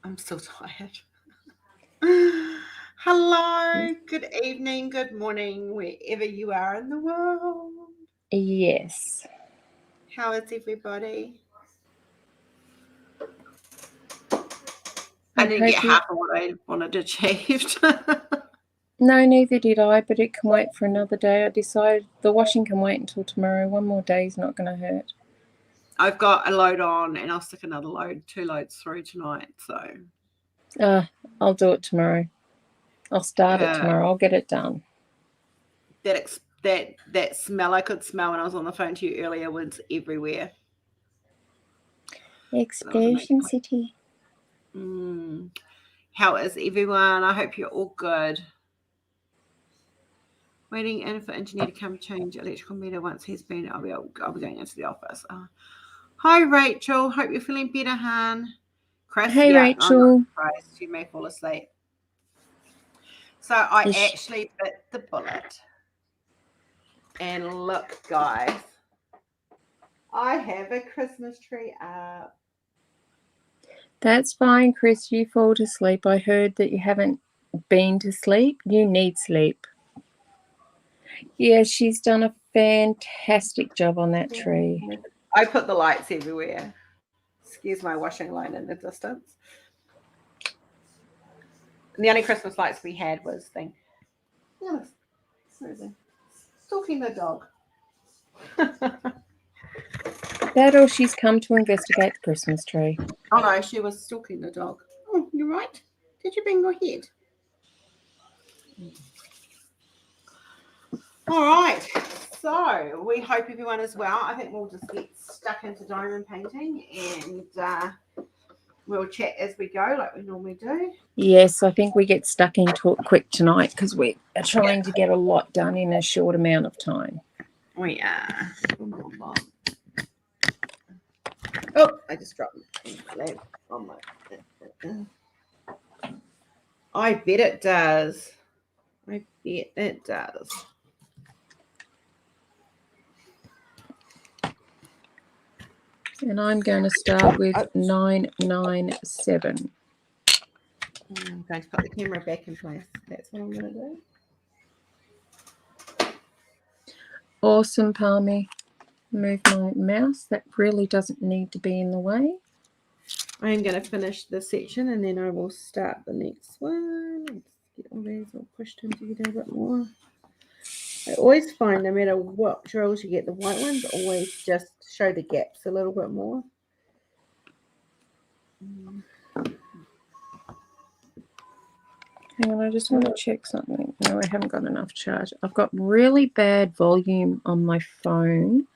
I'm still tired. Hello, good evening, good morning, wherever you are in the world. Yes. How is everybody? I didn't get half of what I wanted achieved. No, neither did I, but it can wait for another day. I decided the washing can wait until tomorrow. One more day is not going to hurt. I've got a load on and I'll stick another load, 2 loads through tonight. So I'll do it tomorrow. I'll start it tomorrow. I'll get it done. That smell I could smell when I was on the phone to you earlier was everywhere. Explosion City. How is everyone? I hope you're all good. Waiting in for engineer to come change electrical meter. Once he's been, I'll be going into the office. Hi, Rachel. Hope you're feeling better, hon. Chris, hey, Rachel. I'm not surprised. You may fall asleep. So I actually bit the bullet. And look, guys, I have a Christmas tree up. That's fine, Chris. You fall to sleep. I heard that you haven't been to sleep. You need sleep. Yeah, she's done a fantastic job on that tree. I put the lights everywhere. Excuse my washing line in the distance. And the only Christmas lights we had was where is he? Stalking the dog. That or she's come to investigate the Christmas tree. Oh no, she was stalking the dog. Oh, you're right. Did you bang your head? All right. So we hope everyone is well. I think we'll just get stuck into diamond painting and we'll chat as we go like we normally do. Yes, I think we get stuck into it quick tonight because we are trying to get a lot done in a short amount of time. We are. Oh, I just dropped it. I bet it does. I bet it does. And I'm going to start with 997. I'm going to put the camera back in place. That's what I'm going to do. Awesome, Palmy. Move my mouse. That really doesn't need to be in the way. I'm going to finish this section and then I will start the next one. Let's get all these all pushed in together a bit more. I always find no matter what drills you get, the white ones always just show the gaps a little bit more. Hang on, I just want to check something. No, I haven't got enough charge. I've got really bad volume on my phone,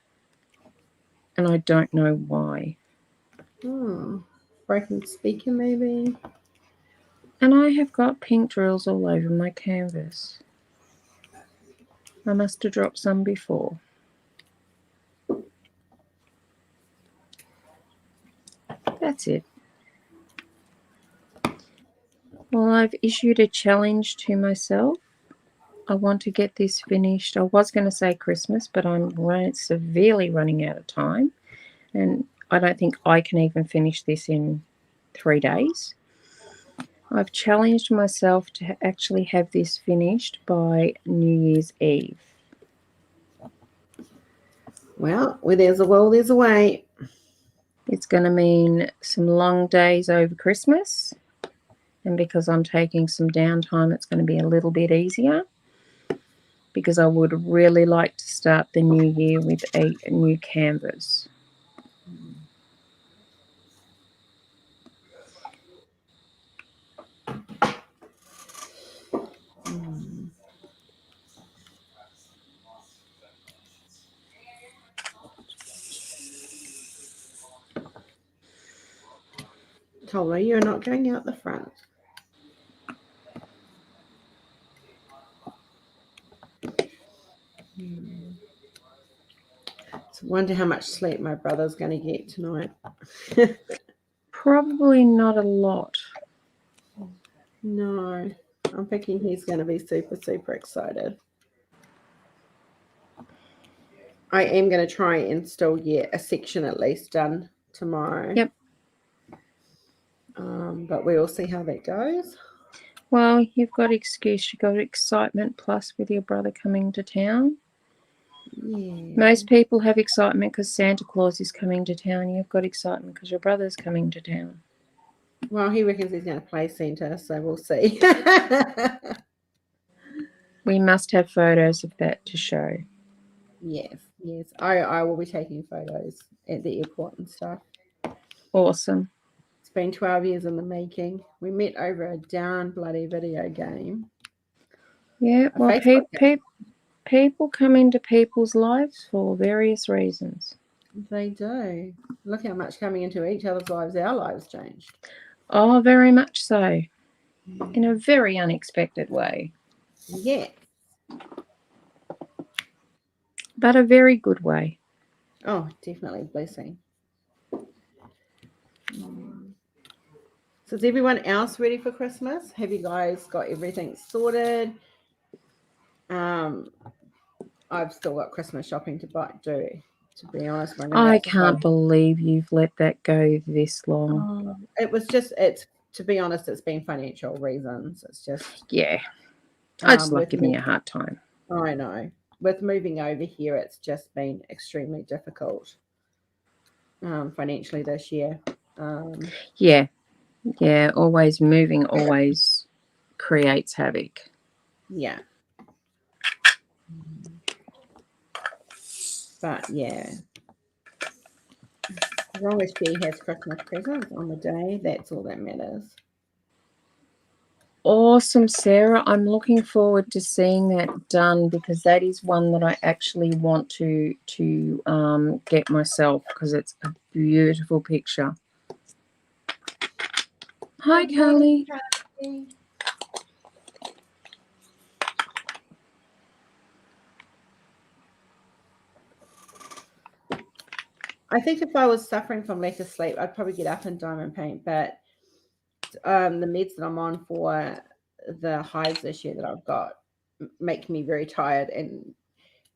and I don't know why. Broken speaker maybe. And I have got pink drills all over my canvas. I must have dropped some before. That's it. Well, I've issued a challenge to myself. I want to get this finished. I was going to say Christmas, but I'm severely running out of time. And I don't think I can even finish this in 3 days. I've challenged myself to actually have this finished by New Year's Eve. Well, where there's a will, there's a way. It's going to mean some long days over Christmas. And because I'm taking some downtime, it's going to be a little bit easier. Because I would really like to start the new year with a new canvas. Told me you're not going out the front. So wonder how much sleep my brother's going to get tonight. Probably not a lot. No, I'm thinking he's going to be super, super excited. I am going to try and still get a section at least done tomorrow. Yep. But we'll see how that goes. Well, you've got excuse. You've got excitement plus with your brother coming to town. Yeah. Most people have excitement because Santa Claus is coming to town. You've got excitement because your brother's coming to town. Well, he reckons he's going to play Santa, so we'll see. We must have photos of that to show. Yes. I will be taking photos at the airport and stuff. Awesome. It's been 12 years in the making. We met over a darn bloody video game. Yeah, A well, Facebook game. people come into people's lives for various reasons. They do. Look how much coming into each other's lives, our lives changed. Oh, very much so. In a very unexpected way. Yeah. But a very good way. Oh, definitely blessing. So is everyone else ready for Christmas? Have you guys got everything sorted? I've still got Christmas shopping to do. To be honest, I can't believe you've let that go this long. It's to be honest, it's been financial reasons. It's just I just love giving you a hard time. I know. With moving over here, it's just been extremely difficult financially this year. Always moving always creates havoc. Yeah. But yeah. As long as she has Christmas presents on the day, that's all that matters. Awesome, Sarah. I'm looking forward to seeing that done because that is one that I actually want to get myself because it's a beautiful picture. Hi, Carly. I think if I was suffering from lack of sleep, I'd probably get up and diamond paint. But the meds that I'm on for the hives this year that I've got make me very tired. And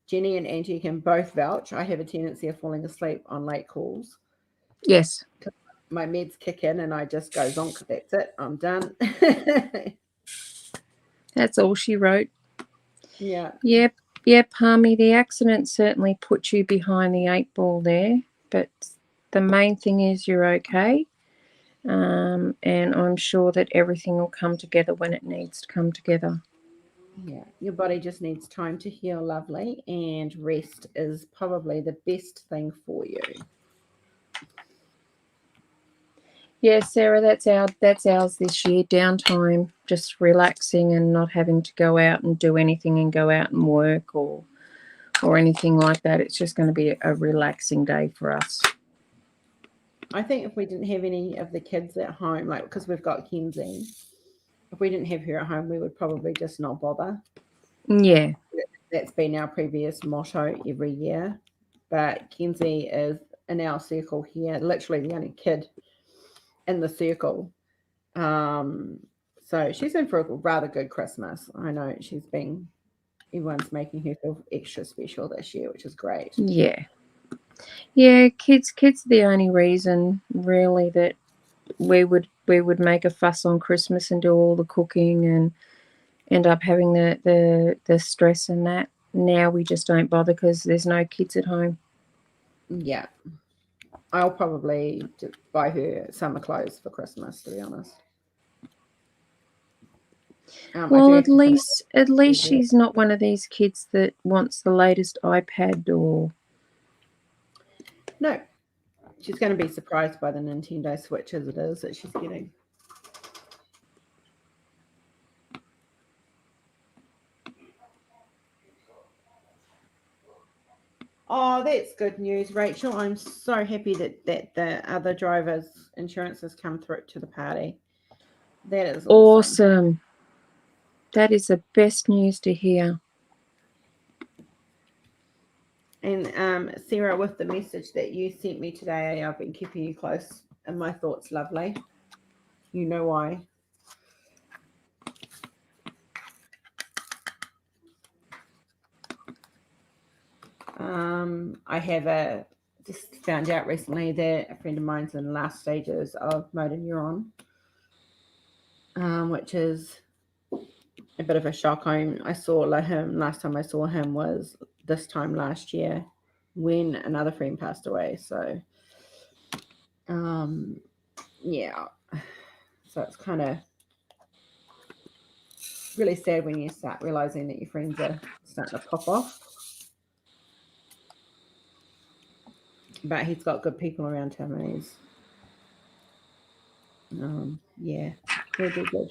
Jenny and Angie can both vouch. I have a tendency of falling asleep on late calls. Yes. My meds kick in and I just go zonk. That's it. I'm done. That's all she wrote. Yeah. Yep, Harmy. The accident certainly put you behind the 8 ball there. But the main thing is you're okay. And I'm sure that everything will come together when it needs to come together. Yeah, your body just needs time to heal, lovely, and rest is probably the best thing for you. Yeah, Sarah, that's ours this year. Downtime, just relaxing and not having to go out and do anything and go out and work or anything like that. It's just going to be a relaxing day for us. I think if we didn't have any of the kids at home, like because we've got Kenzie, if we didn't have her at home, we would probably just not bother. Yeah. That's been our previous motto every year. But Kenzie is in our circle here, literally the only kid in the circle. So she's in for a rather good Christmas. I know everyone's making her feel extra special this year, which is great. Yeah, kids are the only reason really that we would make a fuss on Christmas and do all the cooking and end up having the stress and that. Now we just don't bother because there's no kids at home. Yeah. I'll probably buy her summer clothes for Christmas, to be honest. Well, at least she's not one of these kids that wants the latest iPad or... No. She's going to be surprised by the Nintendo Switch as it is that she's getting. Oh, that's good news, Rachel. I'm so happy that the other driver's insurance has come through to the party. That is awesome. That is the best news to hear. And Sarah, with the message that you sent me today, I've been keeping you close in my thoughts, lovely. You know why. I have just found out recently that a friend of mine's in the last stages of motor neuron which is a bit of a shock. I saw him last time I saw him was this time last year when another friend passed away. So, yeah. So it's kind of really sad when you start realizing that your friends are starting to pop off. But he's got good people around him, and he's, yeah, he'll do good.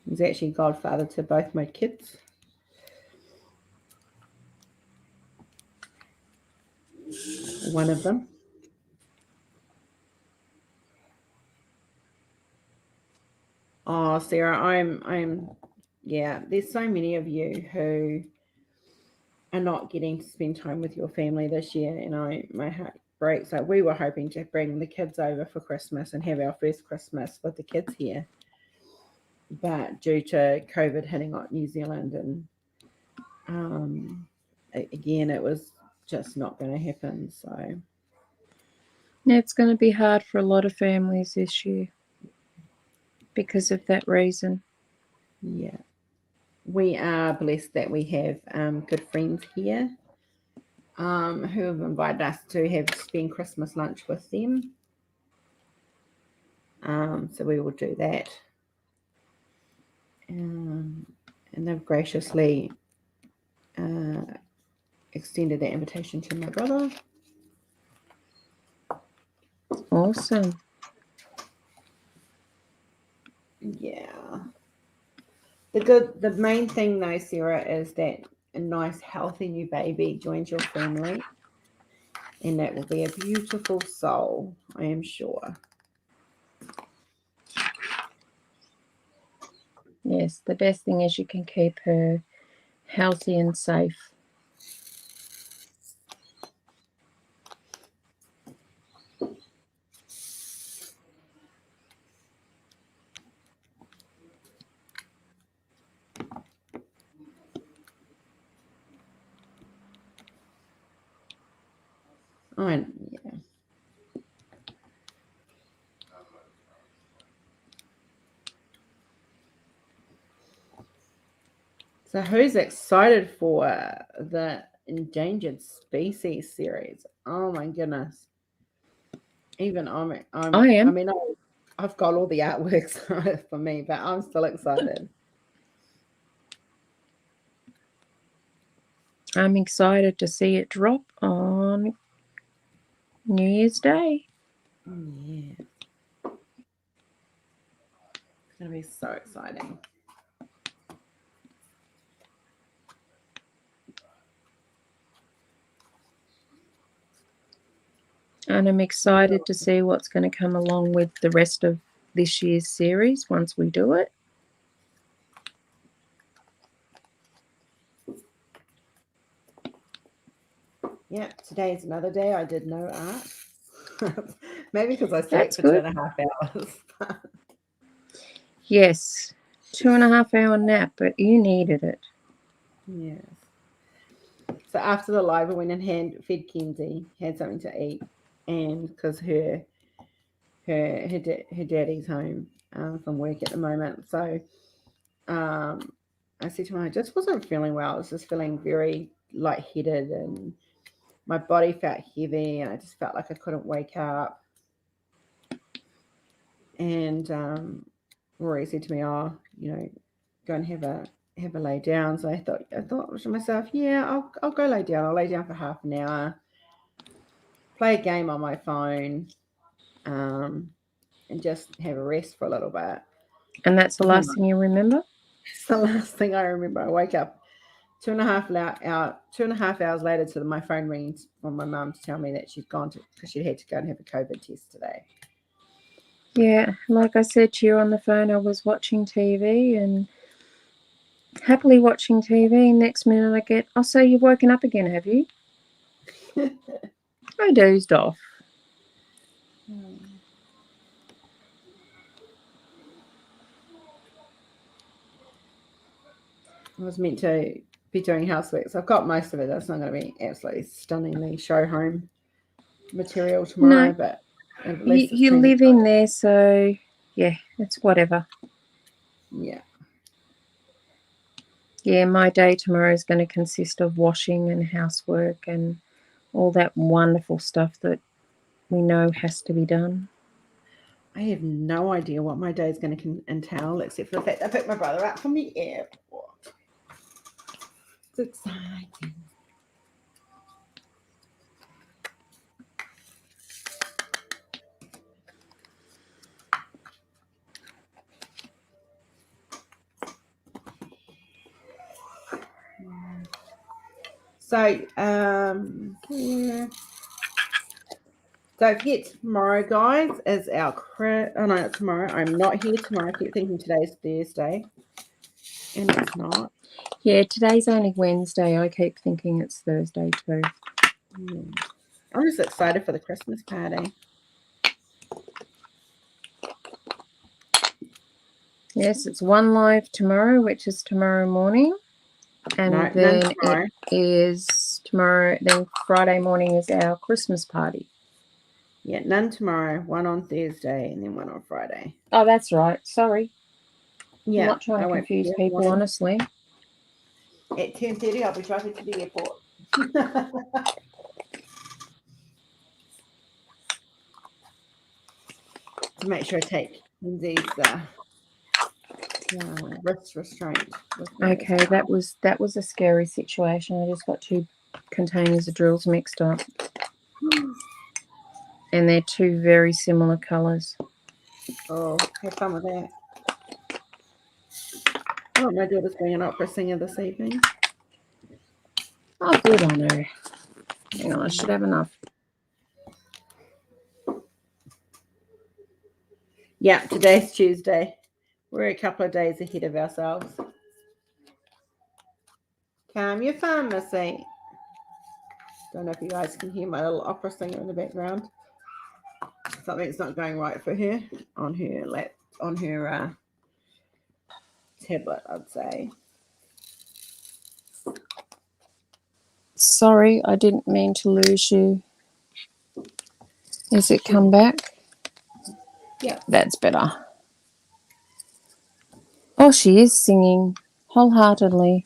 He's actually godfather to both my kids. One of them. Oh, Sarah, yeah, there's so many of you who are not getting to spend time with your family this year, and my heart breaks. Like, we were hoping to bring the kids over for Christmas and have our first Christmas with the kids here, but due to COVID hitting on New Zealand, and again, it was just not going to happen. So It's going to be hard for a lot of families this year because of that reason. yeah, we are blessed that we have good friends here who have invited us to spend Christmas lunch with them. So we will do that. And they've graciously extended that invitation to my brother. Awesome. Yeah. The main thing though, Sarah, is that a nice, healthy new baby joins your family, and that will be a beautiful soul, I am sure. Yes, the best thing is you can keep her healthy and safe. Oh, and yeah. So who's excited for the Endangered Species series? Oh my goodness. Even I am. I mean, I've got all the artworks for me, but I'm still excited. I'm excited to see it drop on New Year's Day. Yeah. It's going to be so exciting. And I'm excited to see what's going to come along with the rest of this year's series once we do it. Yeah, today is another day I did no art. Maybe because I slept That's for good. 2.5 hours. Yes, 2.5 hour nap, but you needed it. Yes. So after the live, I went and fed Kenzie, had something to eat, and because her daddy's home from work at the moment, so I said to him, I just wasn't feeling well. I was just feeling very lightheaded, and my body felt heavy, and I just felt like I couldn't wake up. And Rory said to me, "Oh, go and have a lay down." So I thought to myself, "Yeah, I'll go lay down. I'll lay down for half an hour, play a game on my phone, and just have a rest for a little bit." And that's the last thing you remember? It's the last thing I remember. I wake up 2.5 hours later to my phone rings from my mum to tell me that she's gone because she had to go and have a COVID test today. Yeah, like I said to you on the phone, I was watching TV and happily watching TV. Next minute I get, "Oh, so you've woken up again, have you?" I dozed off. I was meant to be doing housework, so I've got most of it. That's not going to be absolutely stunningly show home material tomorrow, but Unless it's You turned live in there, so yeah, it's whatever. Yeah. Yeah, my day tomorrow is going to consist of washing and housework and all that wonderful stuff that we know has to be done. I have no idea what my day is going to entail, except for the fact I picked my brother up from the airport. It's exciting. So, yeah. Don't forget tomorrow, guys, is our oh no, tomorrow. I'm not here tomorrow. I keep thinking today's Thursday, and it's not. Yeah, today's only Wednesday. I keep thinking it's Thursday too. Yeah. I'm just excited for the Christmas party. Yes, it's one live tomorrow, which is tomorrow morning. And No, then none tomorrow. it is tomorrow. Then Friday morning is our Christmas party. Yeah, none tomorrow. One on Thursday and then one on Friday. Oh, that's right. Sorry. Yeah, I'm not trying to confuse people, honestly. At 10:30, I'll be driving to the airport. To make sure I take Lindsay's wrist restraint. Okay, that was a scary situation. I just got 2 containers of drills mixed up. And they're 2 very similar colours. Oh, have fun with that. Oh, my daughter's being an opera singer this evening. Oh, good on her. Hang on, I should have enough. Yeah, today's Tuesday. We're a couple of days ahead of ourselves. Calm your pharmacy. Don't know if you guys can hear my little opera singer in the background. Something's not going right for her on her tablet, I'd say. Sorry, I didn't mean to lose you. Has it come back? Yeah. That's better. Oh, she is singing wholeheartedly.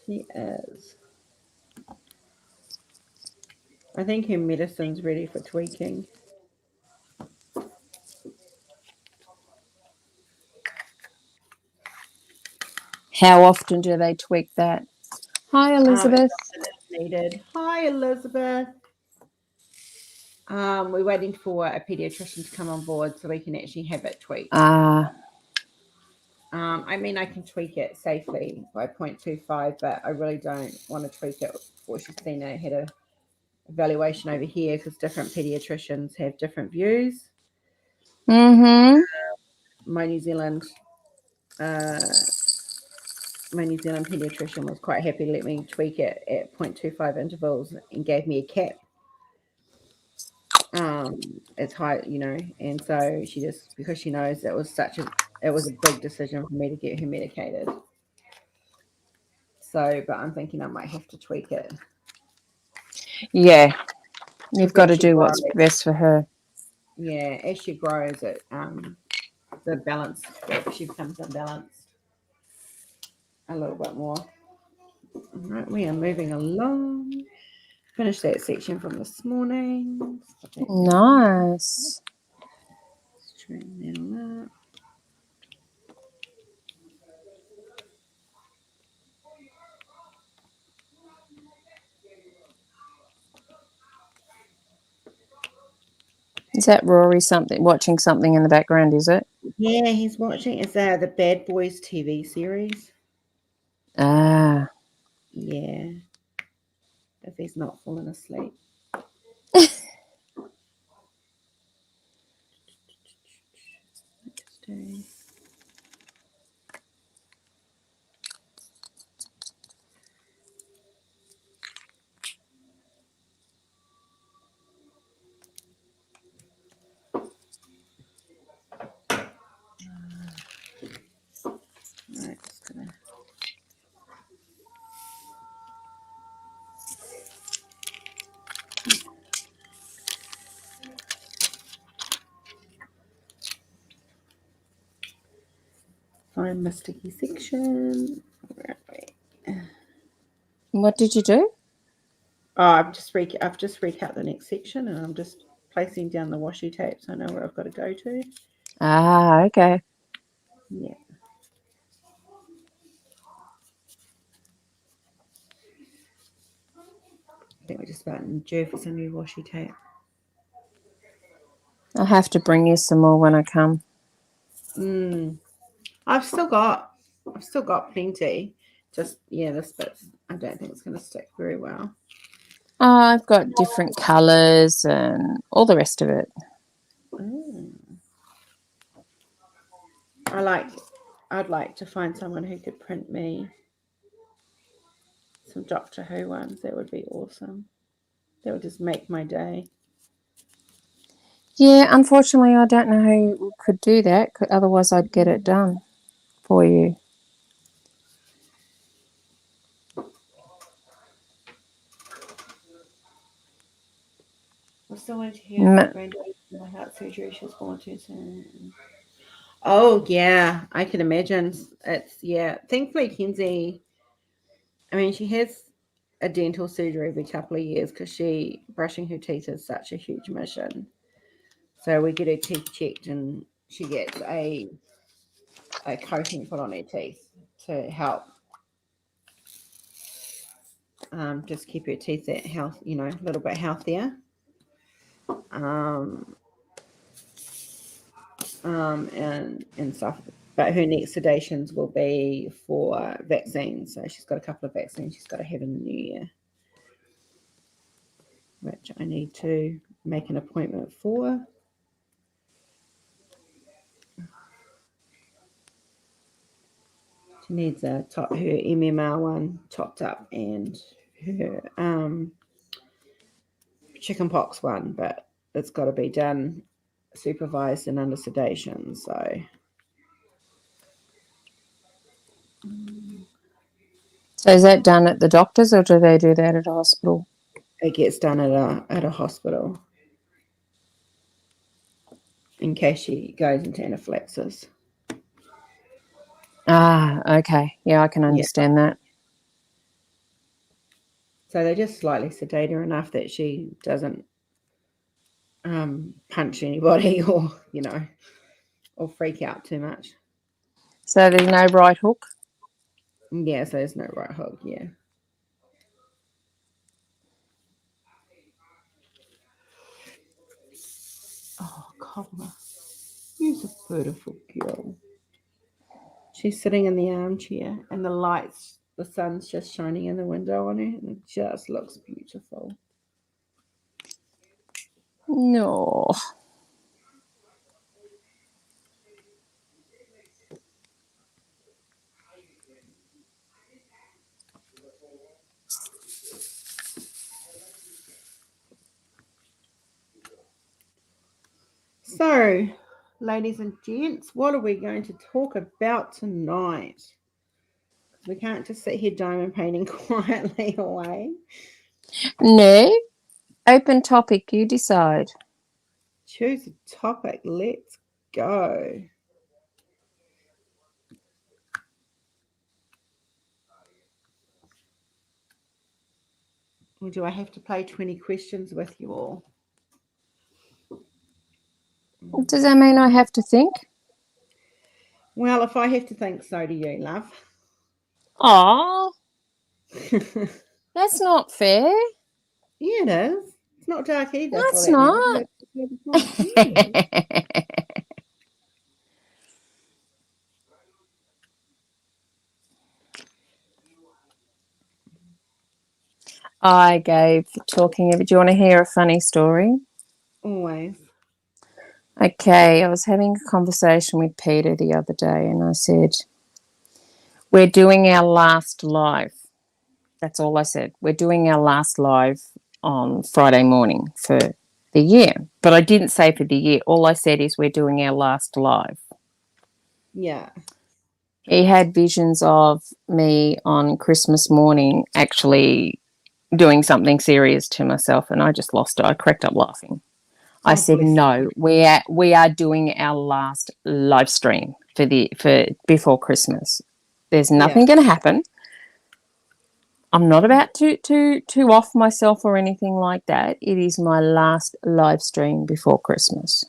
She is. I think her medicine's ready for tweaking. How often do they tweak that? Hi, Elizabeth. Needed. Hi, Elizabeth. We're waiting for a pediatrician to come on board so we can actually have it tweaked. I mean, I can tweak it safely by 0.25, but I really don't want to tweak it before she's seen it. Had a evaluation over here because different pediatricians have different views. Mm-hmm. My New Zealand pediatrician was quite happy to let me tweak it at 0.25 intervals and gave me a cap. It's high, and so she just, because she knows it was a big decision for me to get her medicated. So, but I'm thinking I might have to tweak it. Yeah, you've got to do what's best for her. Yeah, as she grows, the balance, she becomes unbalanced a little bit more. All right, we are moving along. Finish that section from this morning. Nice. Straighten that all up. Is that Rory watching something in the background, is it? Yeah, he's watching. It's the Bad Boys TV series. Ah. Yeah. If he's not falling asleep. Right, just gonna... Find my sticky section. Where are we? What did you do? Oh, I've just recut the next section, and I'm just placing down the washi tape so I know where I've got to go to. Ah, okay. Yeah. I think we're just about due for some new washi tape. I'll have to bring you some more when I come. I've still got plenty. Just this bit I don't think it's going to stick very well. Oh, I've got different colours and all the rest of it. I'd like to find someone who could print me some Doctor Who ones. That would be awesome. That would just make my day. Yeah, unfortunately, I don't know who could do that. Otherwise, I'd get it done for you. I'm still waiting to hear my granddaughter from the heart surgery. She was born too soon. Oh yeah, I can imagine. Thankfully, Kenzie. I mean, she has a dental surgery every couple of years because brushing her teeth is such a huge mission. So we get her teeth checked, and she gets a coating put on her teeth to help just keep her teeth at health, a little bit healthier. And stuff. But her next sedations will be for vaccines. So she's got a couple of vaccines she's got to have in the new year, which I need to make an appointment for. She needs her MMR one topped up and her chickenpox one, but it's got to be done supervised and under sedation. So is that done at the doctor's or do they do that at a hospital? It gets done at a hospital in case she goes into anaphylaxis. Ah, okay. Yeah, I can understand that. So they just slightly sedate her enough that she doesn't punch anybody or freak out too much. So there's no right hook? Yeah, so there's no right hook, yeah. Oh, Cobbler. You're a beautiful girl. She's sitting in the armchair and the sun's just shining in the window on her and it just looks beautiful. No. So, ladies and gents, what are we going to talk about tonight? We can't just sit here diamond painting quietly away. No. Open topic, you decide. Choose a topic. Let's go. Or do I have to play 20 questions with you all? Does that mean I have to think? Well, if I have to think, so do you, love. Oh, that's not fair. Yeah, it is. It's not dark either. That's not. I gave talking of it. Do you want to hear a funny story? Always. Okay, I was having a conversation with Peter the other day and I said, we're doing our last live. That's all I said. We're doing our last live on Friday morning for the year. But I didn't say for the year. All I said is we're doing our last live. Yeah. He had visions of me on Christmas morning actually doing something serious to myself and I just lost it. I cracked up laughing. I said, no, we are doing our last live stream. for before Christmas. There's nothing Yeah. going to happen. I'm not about to off myself or anything like that. It is my last live stream before Christmas.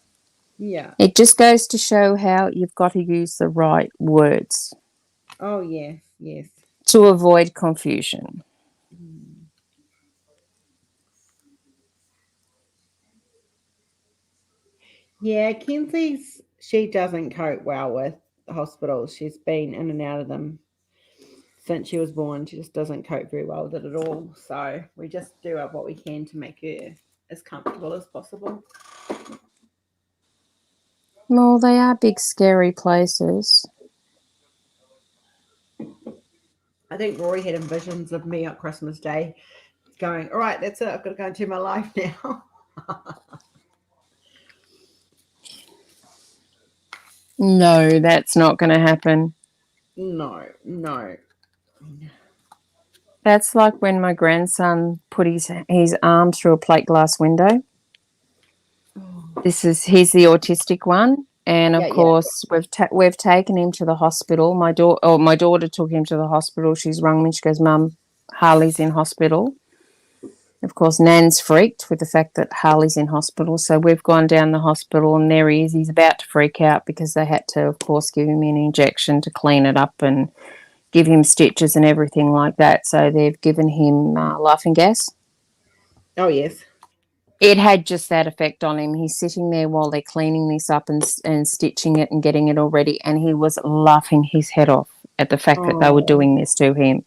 Yeah. It just goes to show how you've got to use the right words Oh, yes, yes. to avoid confusion. Yeah, she doesn't cope well with hospitals. She's been in and out of them since she was born. She just doesn't cope very well with it at all. So we just do what we can to make her as comfortable as possible. Well, they are big, scary places. I think Rory had visions of me on Christmas Day going, all right, that's it. I've got to go into my life now. No, that's not going to happen. No. That's like when my grandson put his arm through a plate glass window. He's the autistic one, and of course we've taken him to the hospital. My daughter took him to the hospital. She's rung me. She goes, "Mum, Harley's in hospital." Of course, Nan's freaked with the fact that Harley's in hospital. So we've gone down the hospital, and there he is. He's about to freak out because they had to, of course, give him an injection to clean it up and give him stitches and everything like that. So they've given him laughing gas. Oh, yes. It had just that effect on him. He's sitting there while they're cleaning this up and stitching it and getting it all ready, and he was laughing his head off at the fact that they were doing this to him.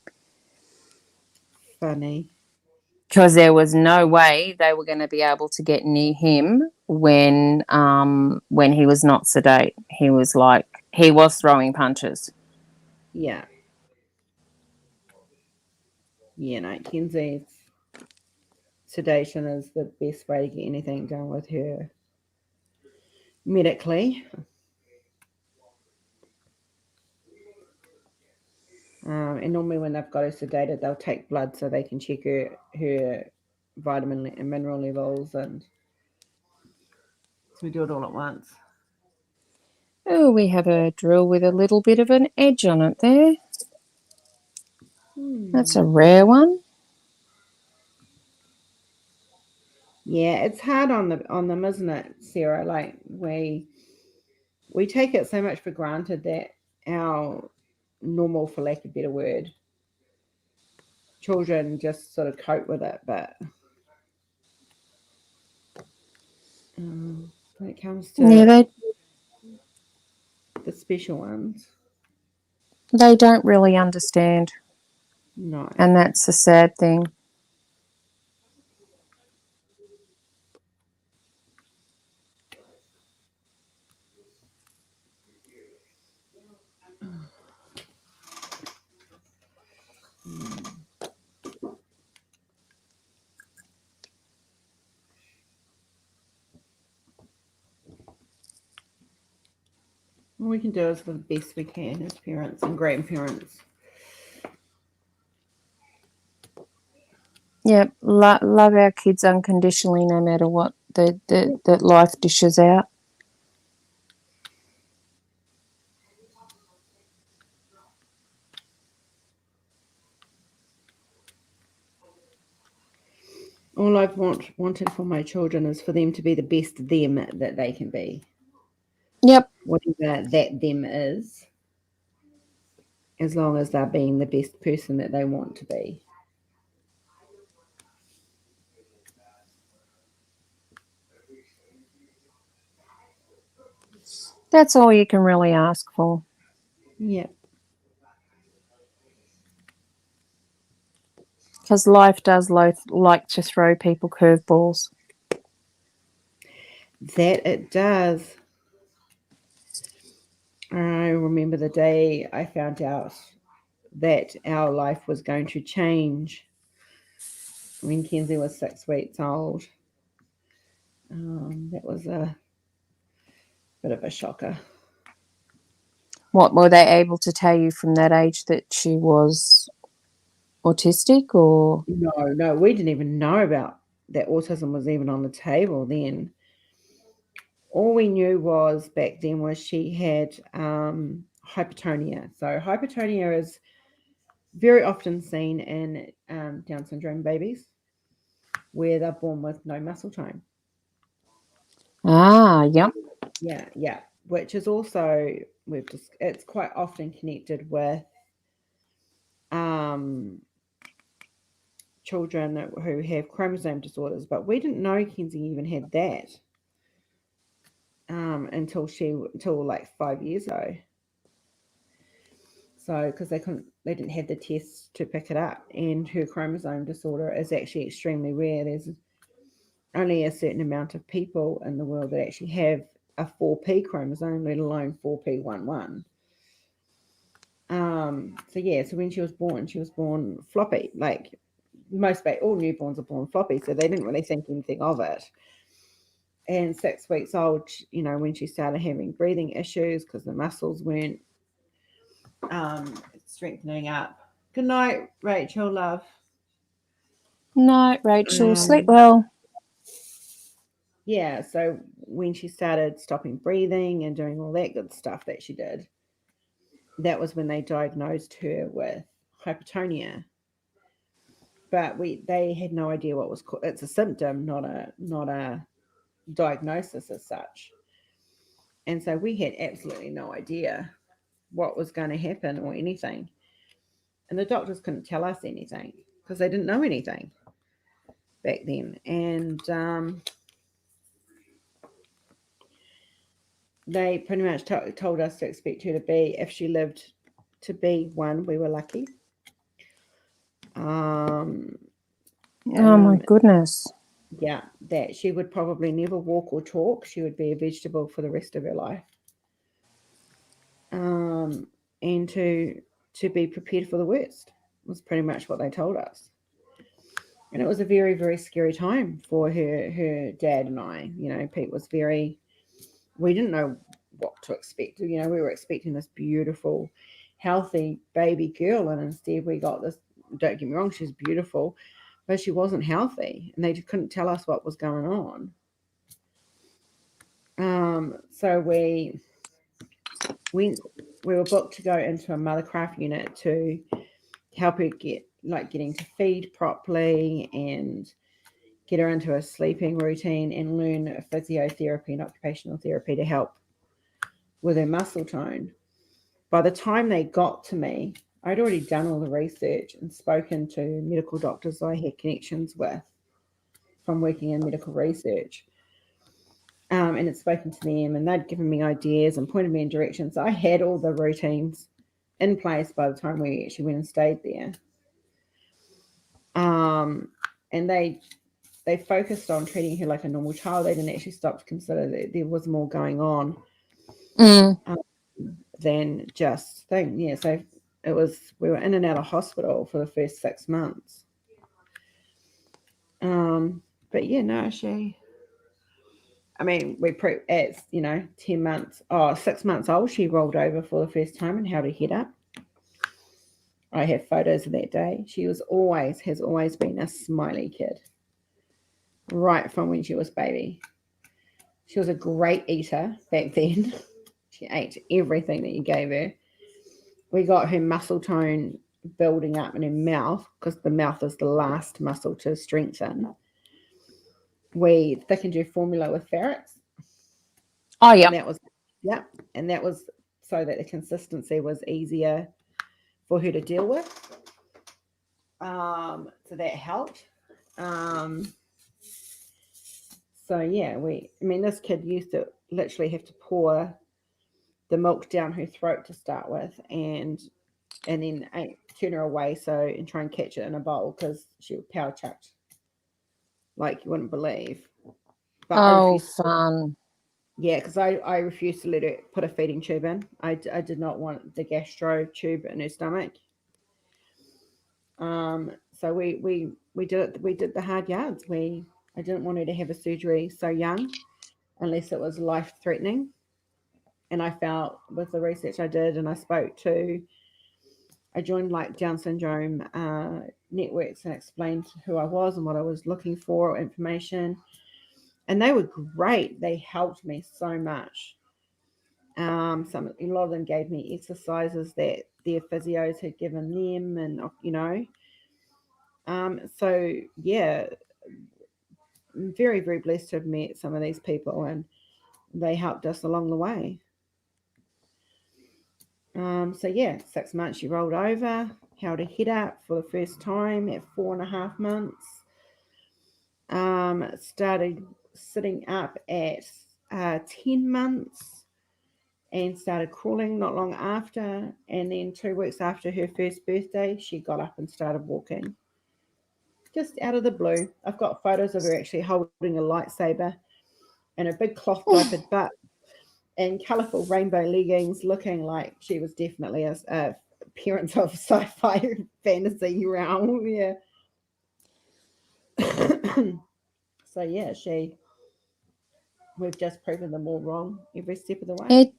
Funny. Because there was no way they were going to be able to get near him when he was not sedate. He was throwing punches. Yeah. Yeah, no, Kenzie's sedation is the best way to get anything done with her medically. And normally when they've got her sedated, they'll take blood so they can check her vitamin and mineral levels, and so we do it all at once. Oh, we have a drill with a little bit of an edge on it there. That's a rare one. Yeah, it's hard on them, isn't it, Sarah? Like we take it so much for granted that our normal, for lack of a better word, children just sort of cope with it, but when it comes to the special ones, they don't really understand. No. And that's a sad thing. All we can do is the best we can as parents and grandparents. Yep, love our kids unconditionally, no matter what that life dishes out. All I've wanted for my children is for them to be the best them that they can be. Yep. Whatever that them is, as long as they're being the best person that they want to be. That's all you can really ask for. Yep. Because life does like to throw people curveballs. That it does. I remember the day I found out that our life was going to change when Kenzie was 6 weeks old. That was a bit of a shocker. What, were they able to tell you from that age that she was autistic, or? No, we didn't even know about that autism was even on the table then. all we knew was back then was she had hypertonia. So hypertonia is very often seen in Down syndrome babies where they're born with no muscle tone. Yep. Yeah. Which is also it's quite often connected with children who have chromosome disorders, but we didn't know Kenzie even had that until like 5 years ago. So because they didn't have the tests to pick it up, and her chromosome disorder is actually extremely rare. There's only a certain amount of people in the world that actually have a 4p chromosome, let alone 4p11. So when she was born floppy. Like all newborns are born floppy, so they didn't really think anything of it. And 6 weeks old, when she started having breathing issues because the muscles weren't strengthening up. Good night, Rachel, love. Night, Rachel. Sleep well. Yeah, so when she started stopping breathing and doing all that good stuff that she did, that was when they diagnosed her with hypertonia. But they had no idea what was called. It's a symptom, not a diagnosis as such. And so we had absolutely no idea what was going to happen or anything. And the doctors couldn't tell us anything because they didn't know anything back then. And they pretty much told us to expect her to be, if she lived to be 1, we were lucky. Oh my goodness. Yeah, that she would probably never walk or talk. She would be a vegetable for the rest of her life. And to be prepared for the worst was pretty much what they told us. And it was a very, very scary time for her dad and I. Pete was we didn't know what to expect. We were expecting this beautiful, healthy baby girl, and instead we got this. Don't get me wrong, she's beautiful, but she wasn't healthy, and they just couldn't tell us what was going on. So we were booked to go into a mothercraft unit to help her getting to feed properly and get her into a sleeping routine and learn physiotherapy and occupational therapy to help with her muscle tone. By the time they got to me, I'd already done all the research and spoken to medical doctors I had connections with from working in medical research. And had spoken to them, and they'd given me ideas and pointed me in directions. I had all the routines in place by the time we actually went and stayed there. And they focused on treating her like a normal child. They didn't actually stop to consider that there was more going on than just thing. Yeah, so we were in and out of hospital for the first 6 months. But yeah, no, at 10 months, 6 months old, she rolled over for the first time and held her head up. I have photos of that day. She has always been a smiley kid, right from when she was baby. She was a great eater back then. She ate everything that you gave her. We got her muscle tone building up in her mouth because the mouth is the last muscle to strengthen. We thickened her formula with ferrets. Oh, yeah. And that was so that the consistency was easier for her to deal with. So that helped. So yeah, this kid used to literally have to pour the milk down her throat to start with, and then turn her away and try and catch it in a bowl because she would power chucked like you wouldn't believe. But fun. Yeah, because I refused to let her put a feeding tube in. I did not want the gastro tube in her stomach. So we did the hard yards. I didn't want her to have a surgery so young unless it was life threatening. And I felt with the research I did, and I joined like Down syndrome networks and explained who I was and what I was looking for, information. And they were great. They helped me so much. A lot of them gave me exercises that their physios had given them, and so yeah, I'm very, very blessed to have met some of these people, and they helped us along the way. So yeah, 6 months she rolled over, held her head up for the first time at 4.5 months. Started sitting up at 10 months and started crawling not long after. And then 2 weeks after her first birthday, she got up and started walking. Just out of the blue. I've got photos of her actually holding a lightsaber and a big cloth diapered butt and colourful rainbow leggings, looking like she was definitely a appearance of sci-fi fantasy realm. Yeah. So yeah, we've just proven them all wrong every step of the way.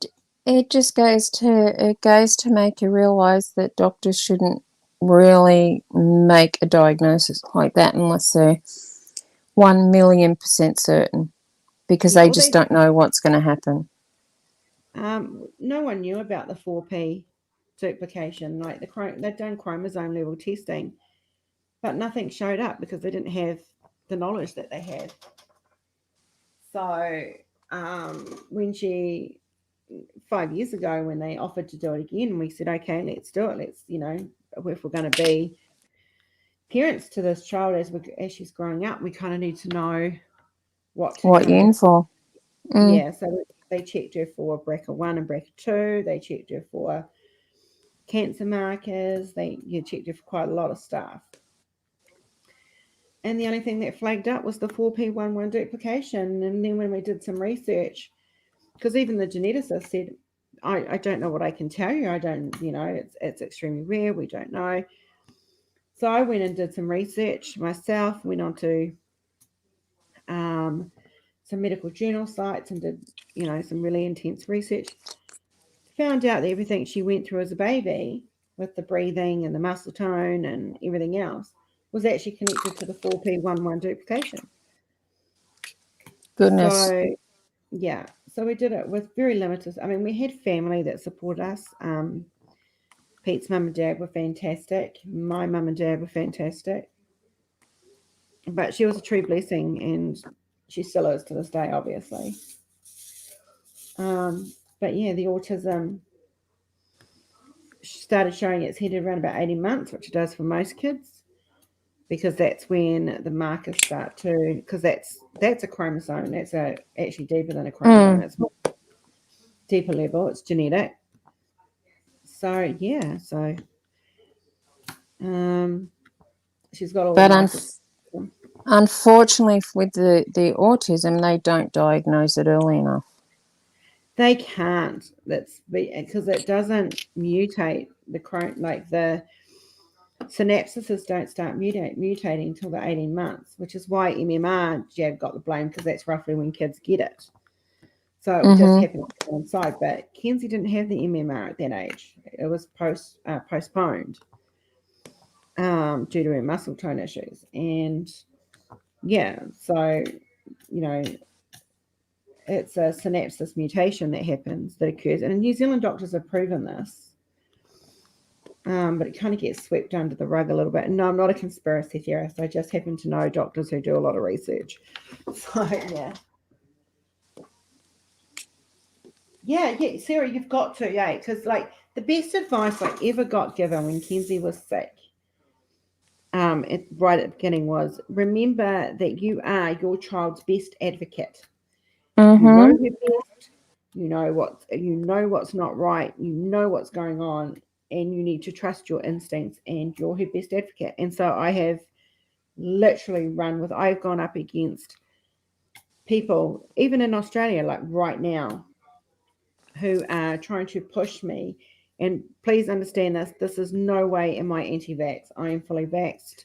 It just goes to make you realise that doctors shouldn't really make a diagnosis like that unless they're 1,000,000% certain, because Yeah, they well, just don't know what's going to happen. No one knew about the 4P duplication. Like they'd done chromosome level testing, but nothing showed up because they didn't have the knowledge that they had. So when 5 years ago, when they offered to do it again, we said, okay, let's do it. Let's, if we're going to be parents to this child as she's growing up, we kind of need to know what to What kind you're in of, for. yeah. So they checked her for BRCA1 and BRCA2. They checked her for cancer markers. They checked her for quite a lot of stuff. And the only thing that flagged up was the 4P11 duplication. And then when we did some research, because even the geneticist said, I don't know what I can tell you. I don't, it's extremely rare. We don't know. So I went and did some research myself, went on to some medical journal sites and did, some really intense research. Found out that everything she went through as a baby with the breathing and the muscle tone and everything else was actually connected to the 4P11 duplication. Goodness. So, yeah. So we did it with very limited. I mean, we had family that supported us. Pete's mum and dad were fantastic. My mum and dad were fantastic. But she was a true blessing, and she still is to this day, obviously. But yeah, the autism started showing its head around about 18 months, which it does for most kids, because that's when the markers start to, because that's a chromosome. That's actually deeper than a chromosome. It's deeper level. It's genetic. So yeah, she's got all the But markers. unfortunately, with the autism, they don't diagnose it early enough. They can't. That's because it doesn't mutate the synapses don't start mutating until the 18 months, which is why MMR jab got the blame, because that's roughly when kids get it. So it just happened to coincide. But Kenzie didn't have the MMR at that age. It was postponed due to her muscle tone issues. And yeah, so, it's a synapses mutation that occurs. And New Zealand doctors have proven this. But it kind of gets swept under the rug a little bit. And no, I'm not a conspiracy theorist. I just happen to know doctors who do a lot of research. So, yeah. Yeah, Sarah, you've got to, yeah. Because, the best advice I ever got given when Kenzie was sick, right at the beginning, was remember that you are your child's best advocate. You know her best. You know what's not right. You know what's going on. And you need to trust your instincts, and you're her best advocate. And so I have literally I've gone up against people, even in Australia, like right now, who are trying to push me. And please understand this is no way am I anti-vax. I am fully vaxxed,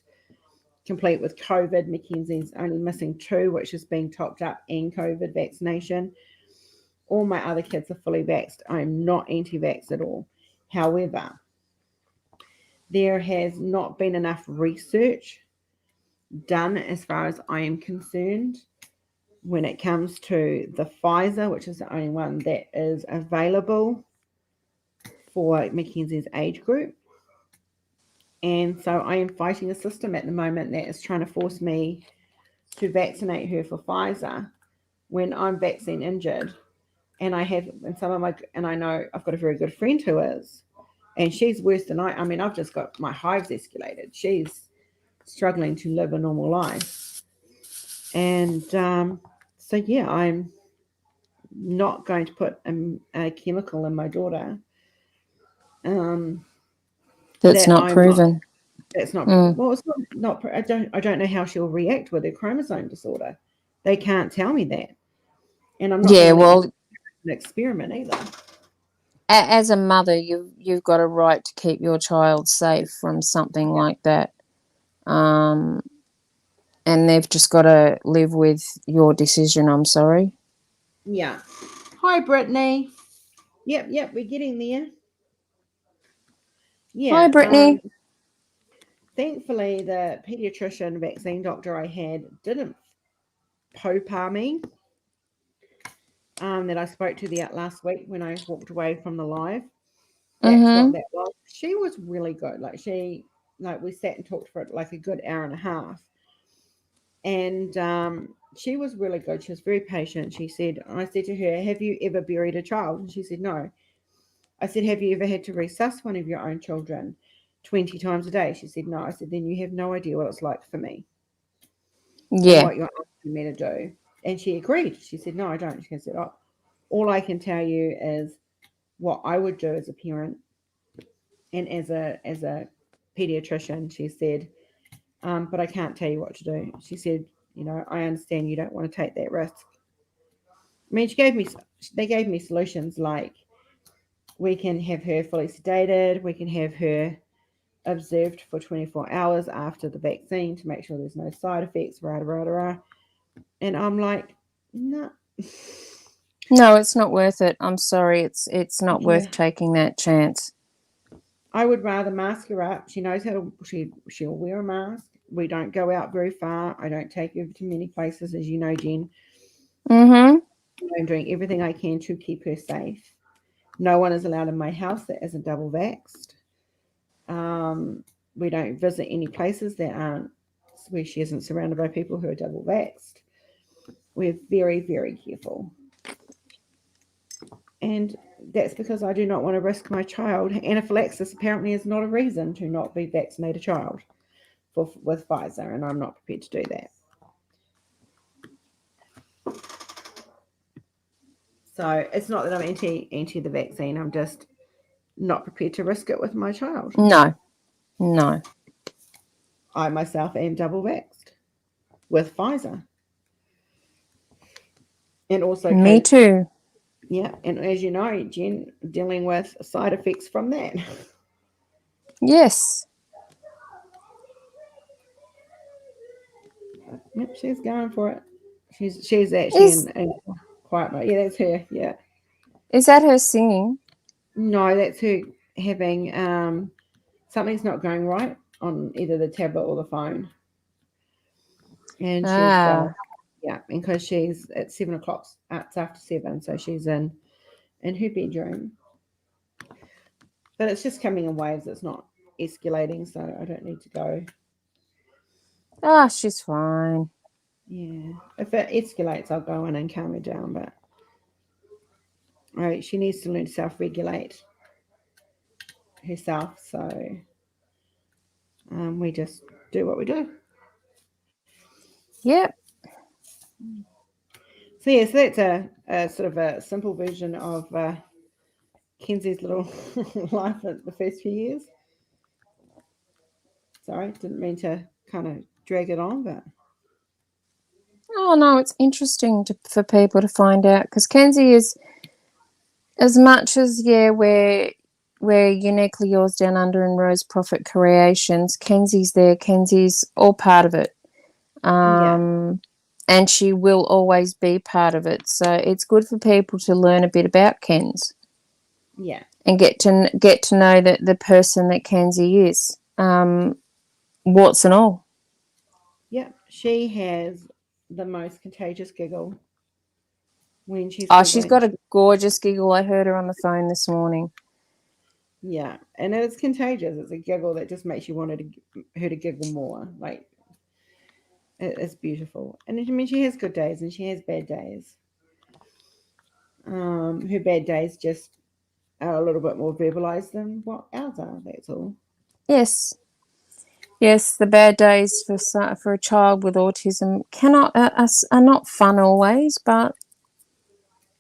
complete with COVID. Mackenzie's only missing 2, which is being topped up, and COVID vaccination. All my other kids are fully vaxxed. I'm not anti-vax at all. However, there has not been enough research done, as far as I am concerned, when it comes to the Pfizer, which is the only one that is available for Mackenzie's age group. And so I am fighting a system at the moment that is trying to force me to vaccinate her for Pfizer when I'm vaccine injured. And I know I've got a very good friend who is, and she's worse than I mean, I've just got my hives escalated. She's struggling to live a normal life. And so, yeah, I'm not going to put a chemical in my daughter. That's not proven. That's not well. It's not. I don't know how she'll react with her chromosome disorder. They can't tell me that, and I'm not. Yeah, well, an experiment either. As a mother, you've got a right to keep your child safe from something like that, and they've just got to live with your decision. I'm sorry. Yeah. Hi, Brittany. Yep, we're getting there. Yeah. Hi, Brittany. Thankfully, the pediatrician vaccine doctor I had didn't poo-pah me. That I spoke to the last week when I walked away from the live. That's what that was. She was really good. We sat and talked for like a good hour and a half. And she was really good. She was very patient. I said to her, have you ever buried a child? And she said, no. I said, have you ever had to resusc one of your own children 20 times a day? She said, no. I said, then you have no idea what it's like for me. Yeah. And what you're asking me to do. And she agreed. She said, no, I don't. She said, oh, all I can tell you is what I would do as a parent and as a pediatrician. She said, but I can't tell you what to do. She said, I understand you don't want to take that risk. I mean, they gave me solutions like we can have her fully sedated. We can have her observed for 24 hours after the vaccine to make sure there's no side effects, And I'm like, no. No, it's not worth it. I'm sorry. It's not worth taking that chance. I would rather mask her up. She knows she'll wear a mask. We don't go out very far. I don't take her to many places, as you know, Jen. I'm doing everything I can to keep her safe. No one is allowed in my house that isn't double vaxxed. We don't visit any places where she isn't surrounded by people who are double vaxxed. We're very, very careful. And that's because I do not want to risk my child. Anaphylaxis apparently is not a reason to not be vaccinated a child with Pfizer, and I'm not prepared to do that. So it's not that I'm anti the vaccine. I'm just not prepared to risk it with my child. No. I myself am double vaxxed with Pfizer. And also me too. Yeah, and as you know, Jen, dealing with side effects from that. Yes. Yep, she's going for it. She's actually in quiet mode. Yeah, that's her. Yeah. Is that her singing? No, that's her having something's not going right on either the tablet or the phone. And she's because she's at 7 o'clock. It's after 7, so she's in her bedroom. But it's just coming in waves. It's not escalating, so I don't need to go. Ah, she's fine. Yeah. If it escalates, I'll go in and calm her down. But she needs to learn to self-regulate herself. So we just do what we do. Yep. So yes, that's a sort of a simple version of Kenzie's little life at the first few years. Sorry, didn't mean to kind of drag it on, but. Oh no, it's interesting for people to find out because Kenzie is, as much as we're uniquely yours down under in Rose Profit Creations. Kenzie's there. Kenzie's all part of it, and she will always be part of it. So it's good for people to learn a bit about Kenz. Yeah, and get to know that the person that Kenzie is, warts and all. Yeah, she has the most contagious giggle when she's Oh, she's got giggling. a gorgeous giggle. I heard her on the phone this morning. Yeah, and it's contagious. It's a giggle that just makes you want her to giggle more. Like it's beautiful. And I mean, she has good days and she has bad days. Her bad days just are a little bit more verbalized than what ours are. That's all. Yes. Yes, the bad days for a child with autism are not fun always, but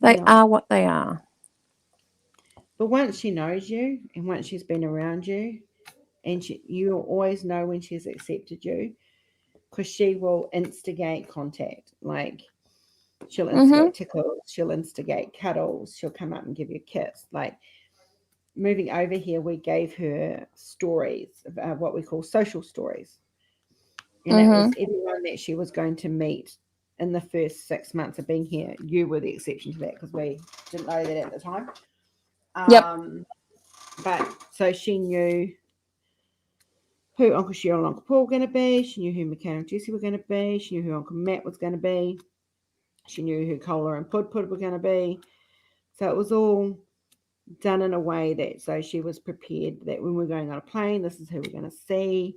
they No, are what they are. but once she knows you and once she's been around you, and you always know when she's accepted you, because she will instigate contact. Like she'll Mhm. instigate tickles, she'll instigate cuddles, she'll come up and give you a kiss. Like moving over here, we gave her stories, what we call social stories. And it was Mhm. everyone that she was going to meet in the first 6 months of being here. You were the exception to that because we didn't know that at the time. Yep. But so she knew who Uncle Cheryl and Uncle Paul were going to be. She knew who McCann and Jessie were going to be. She knew who Uncle Matt was going to be. She knew who Cola and Pud were going to be. So it was all done in a way that so she was prepared that when we're going on a plane, this is who we're going to see.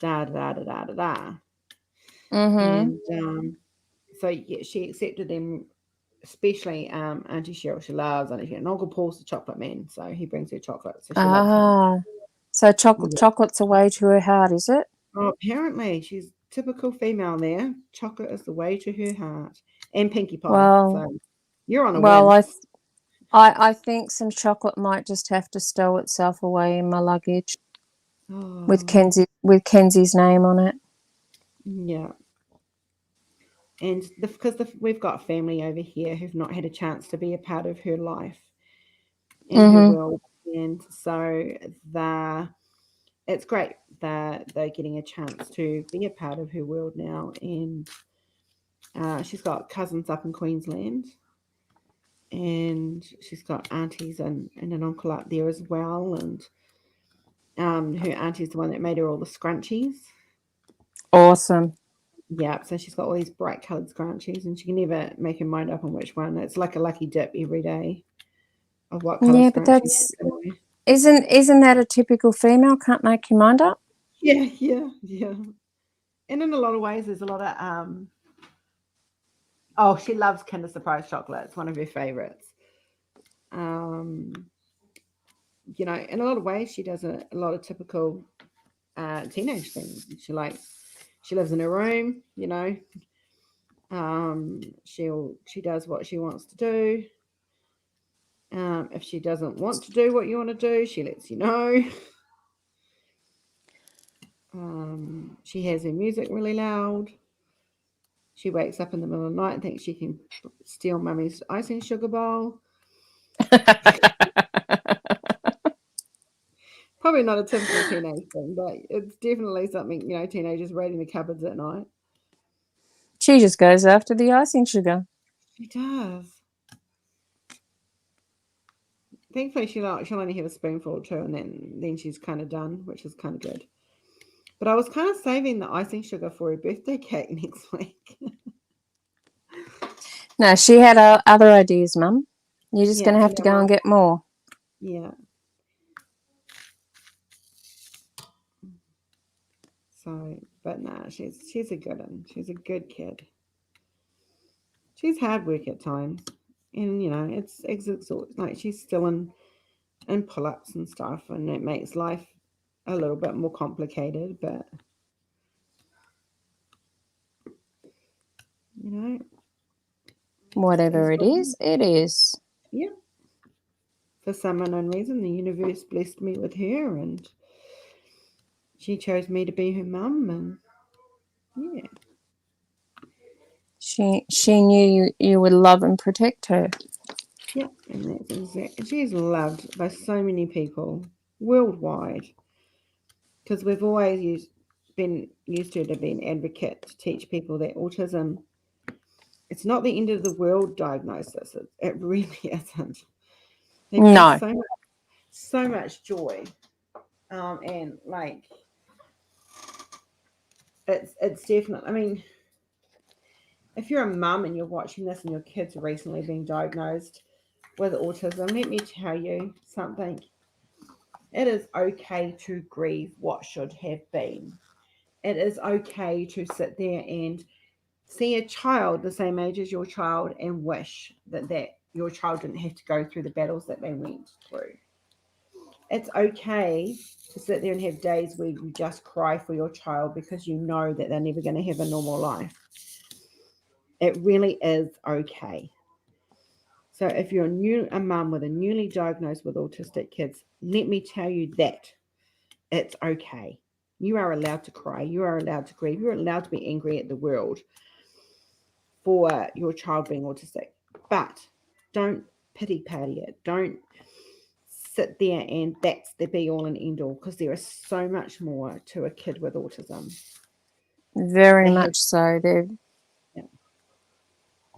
Da da da da da da. Mhm. And so yeah, she accepted them, especially Auntie Cheryl. She loves Auntie Cheryl. And Uncle Paul's the chocolate man, so he brings her chocolate, so she loves him. Ah. So Yeah. chocolate's a way to her heart, is it? Oh, apparently she's typical female there. Chocolate is the way to her heart, and Pinkie Pie. Well, So you're on a well, win. I think some chocolate might just have to stow itself away in my luggage with Oh, Kenzie's name on it. yeah. And because we've got family over here who've not had a chance to be a part of her life and her Mhm. world, and so it's great that they're getting a chance to be a part of her world now. And she's got cousins up in Queensland, and she's got aunties and an uncle up there as well. And her auntie's the one that made her all the scrunchies. Awesome. Yeah, so she's got all these bright coloured scrunchies, and she can never make her mind up on which one. It's like a lucky dip every day of what colour Yeah, but scrunchie she's that's going to wear. isn't that a typical female? Can't make your mind up. Yeah, yeah, yeah. And in a lot of ways, there's a lot of oh, she loves Kinder Surprise chocolate. It's one of her favourites. Um, in a lot of ways, she does a lot of typical teenage things. She lives in her room. She does what she wants to do. If she doesn't want to do what you want to do, she lets you know. She has her music really loud. She wakes up in the middle of the night and thinks she can steal mummy's icing sugar bowl. Probably not a typical teenage thing, but it's definitely something, teenagers raiding the cupboards at night. She just goes after the icing sugar. She does. Thankfully, she'll only have a spoonful or two, and then she's kind of done, which is kind of good. But I was kind of saving the icing sugar for her birthday cake next week. No, she had other ideas, Mum. You're just going Yeah, to have to yeah, go and get more. yeah. So, but nah, she's a good one. She's a good kid. She's hard work at times, and it's like she's still in pull-ups and stuff, and it makes life a little bit more complicated. But you know, Whatever is it what it is. is, it is. Yeah. For some unknown reason, the universe blessed me with her, and she chose me to be her mum, and yeah. She knew you would love and protect her. Yeah, and that's exactly. She's loved by so many people worldwide because we've always been used her to be an advocate to teach people that autism, it's not the end of the world diagnosis. It really isn't. They bring No. so much joy, and like it's definitely. I mean, if you're a mum and you're watching this and your kids are recently being diagnosed with autism, let me tell you something. It is okay to grieve what should have been. It is okay to sit there and see a child the same age as your child and wish that your child didn't have to go through the battles that they went through. It's okay to sit there and have days where you just cry for your child because you know that they're never going to have a normal life. It really is okay. So if you're a mum with a newly diagnosed with autistic kids, let me tell you that it's okay. You are allowed to cry. You are allowed to grieve. You're allowed to be angry at the world for your child being autistic. But don't pity party it. Don't sit there and that's the be all and end all, because there is so much more to a kid with autism. Very much so.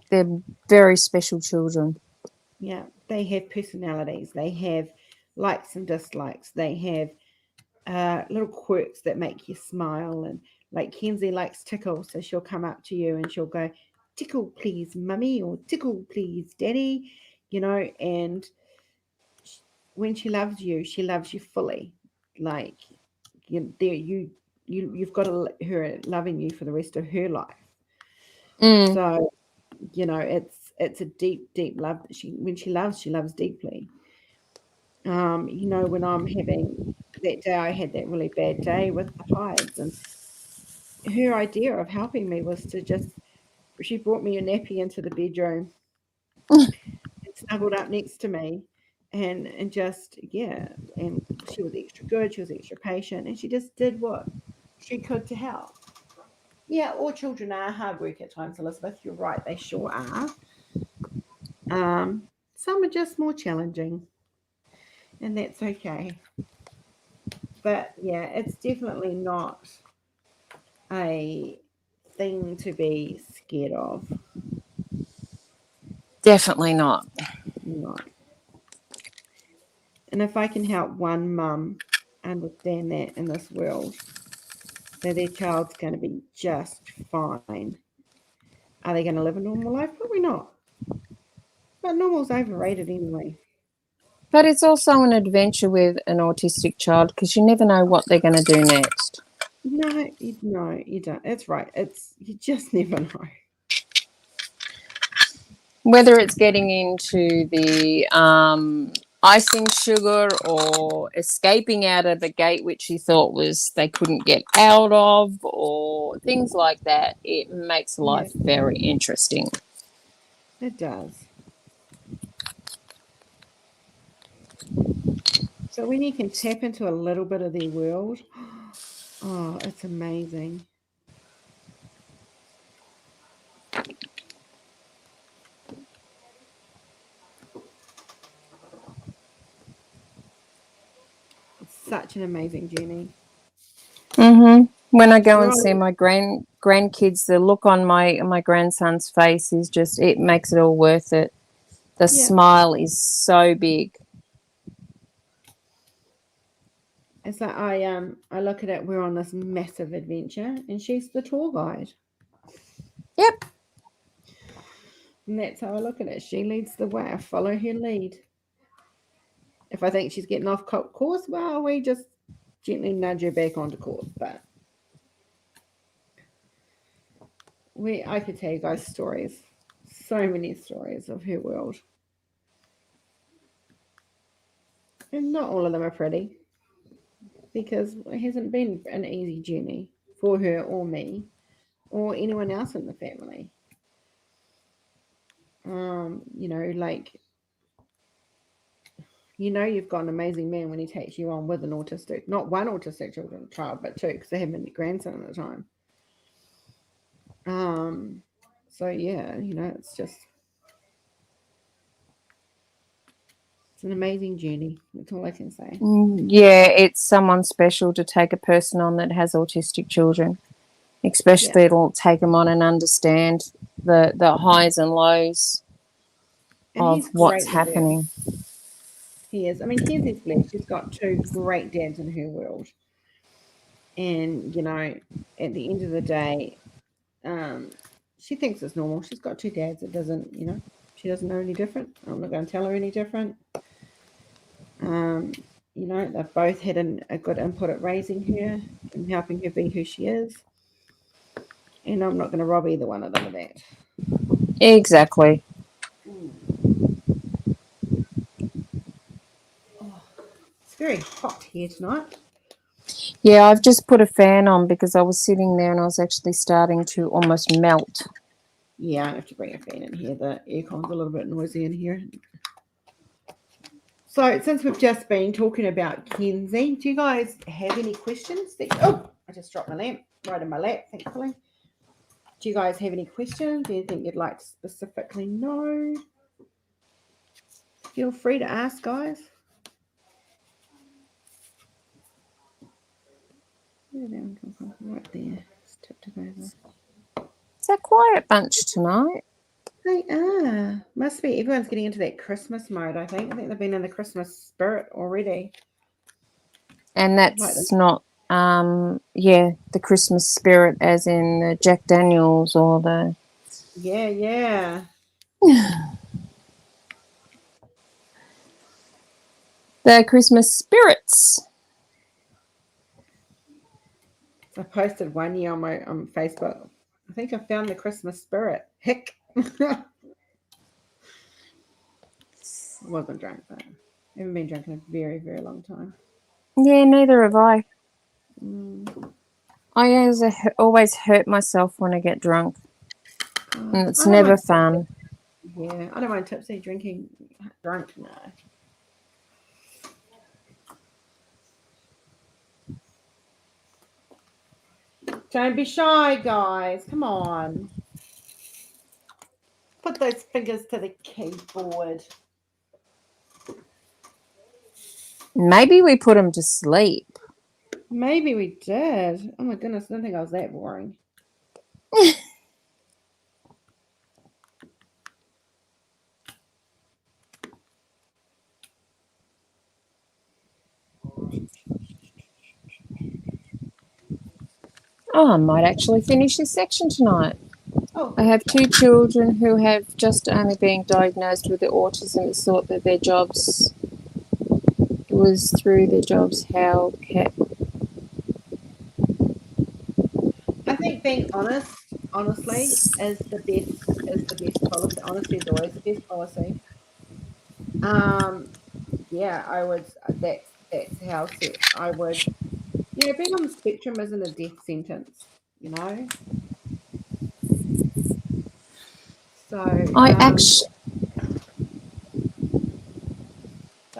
They're very special children. Yeah, they have personalities. They have likes and dislikes. They have little quirks that make you smile. And like Kenzie likes tickle, so she'll come up to you and she'll go, "Tickle, please, mummy," or "Tickle, please, daddy," and when she loves you fully. Like you've got her loving you for the rest of her life. So it's a deep love that when she loves deeply. When I'm having that day, I had that really bad day with the hives, and her idea of helping me was she brought me a nappy into the bedroom and snuggled up next to me, and just, yeah, and she was extra good, she was extra patient, and she just did what she could to help. Yeah, all children are hard work at times, Elizabeth. You're right, they sure are. Some are just more challenging, and that's okay. But yeah, it's definitely not a thing to be scared of. Definitely not. No. And if I can help one mum understand that in this world, that their child's going to be just fine. Are they going to live a normal life? Probably not. But normal's overrated anyway. But it's also an adventure with an autistic child because you never know what they're going to do next. No, you don't. That's right. You just never know. Whether it's getting into the icing sugar or escaping out of the gate, which you thought was they couldn't get out of, or things like that, it makes life very interesting. It does. But when you can tap into a little bit of their world, oh, it's amazing. It's such an amazing journey. When I go and see my grandkids, the look on my grandson's face is just, it makes it all worth it. The smile is so big. It's like I look at it, we're on this massive adventure and she's the tour guide. Yep. And that's how I look at it. She leads the way. I follow her lead. If I think she's getting off course, well, we just gently nudge her back onto course. But I could tell you guys stories. So many stories of her world. And not all of them are pretty, because it hasn't been an easy journey for her or me or anyone else in the family. You've got an amazing man when he takes you on with an autistic, not one autistic child, but two, because they have a grandson at the time. So yeah, it's an amazing journey. That's all I can say. Yeah, it's someone special to take a person on that has autistic children. Especially it'll take them on and understand the highs and lows of what's happening. He is. I mean, Kenzie's blessed. She's got two great dads in her world. And, at the end of the day, she thinks it's normal. She's got 2 dads. It doesn't, she doesn't know any different. I'm not going to tell her any different. They've both had a good input at raising her and helping her be who she is. And I'm not going to rob either one of them of that. Exactly. Oh, it's very hot here tonight. Yeah, I've just put a fan on because I was sitting there and I was actually starting to almost melt. Yeah, I have to bring a fan in here. The aircon's a little bit noisy in here. So since we've just been talking about Kenzie, do you guys have any questions? Oh, I just dropped my lamp right in my lap, thankfully. Do you guys have any questions? Anything you'd like to specifically know? Feel free to ask, guys. Right there. Just tipped it over. It's a quiet bunch tonight. They are. Must be. Everyone's getting into that Christmas mode, I think. They've been in the Christmas spirit already. And that's not, the Christmas spirit as in the Jack Daniels or the... Yeah. The Christmas spirits. I posted one year on Facebook. I think I found the Christmas spirit. Heck. I wasn't drunk, though. I haven't been drunk in a very, very long time. Yeah, neither have I. I always hurt myself when I get drunk. And it's never fun. Yeah, I don't mind tipsy drinking. Drunk, no. Don't be shy, guys. Come on. Put those fingers to the keyboard. Maybe we put them to sleep. Maybe we did. Oh my goodness, I don't think I was that boring. Oh, I might actually finish this section tonight. Oh. I have 2 children who have just only been diagnosed with the autism. It's thought that their jobs was through their jobs. How can... I think being honestly, is the best policy. Honesty is always the best policy. Yeah, I would. That's how I would. Being on the spectrum isn't a death sentence. So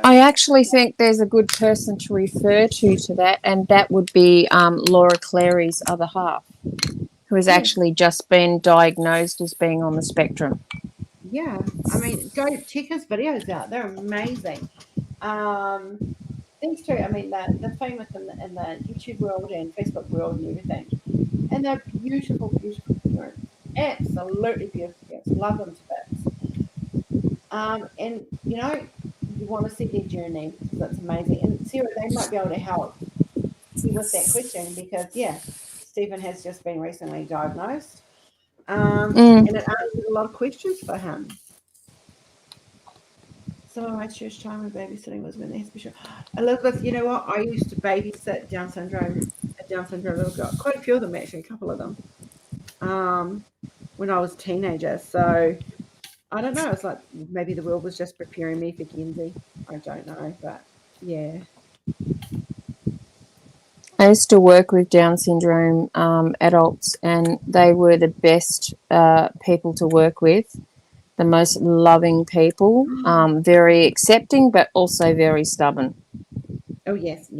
I actually think there's a good person to refer to that, and that would be Laura Clary's other half, who has actually just been diagnosed as being on the spectrum. Yeah, I mean, go check his videos out. They're amazing. These two, I mean, they're famous in the YouTube world and Facebook world and everything. And they're beautiful, beautiful parents. Absolutely beautiful parents. Love them to bits. And, you want to see their journey because that's amazing. And Sarah, they might be able to help you with that question because, Stephen has just been recently diagnosed. And it answers a lot of questions for him. Some of my church time and babysitting was when they special. Elizabeth, you know what? I used to babysit a Down syndrome little girl. Quite a few of them, actually, a couple of them. When I was a teenager. So I don't know. It's like maybe the world was just preparing me for Kenzie. I don't know, but yeah. I used to work with Down syndrome adults, and they were the best people to work with. The most loving people, very accepting, but also very stubborn. Oh, yes.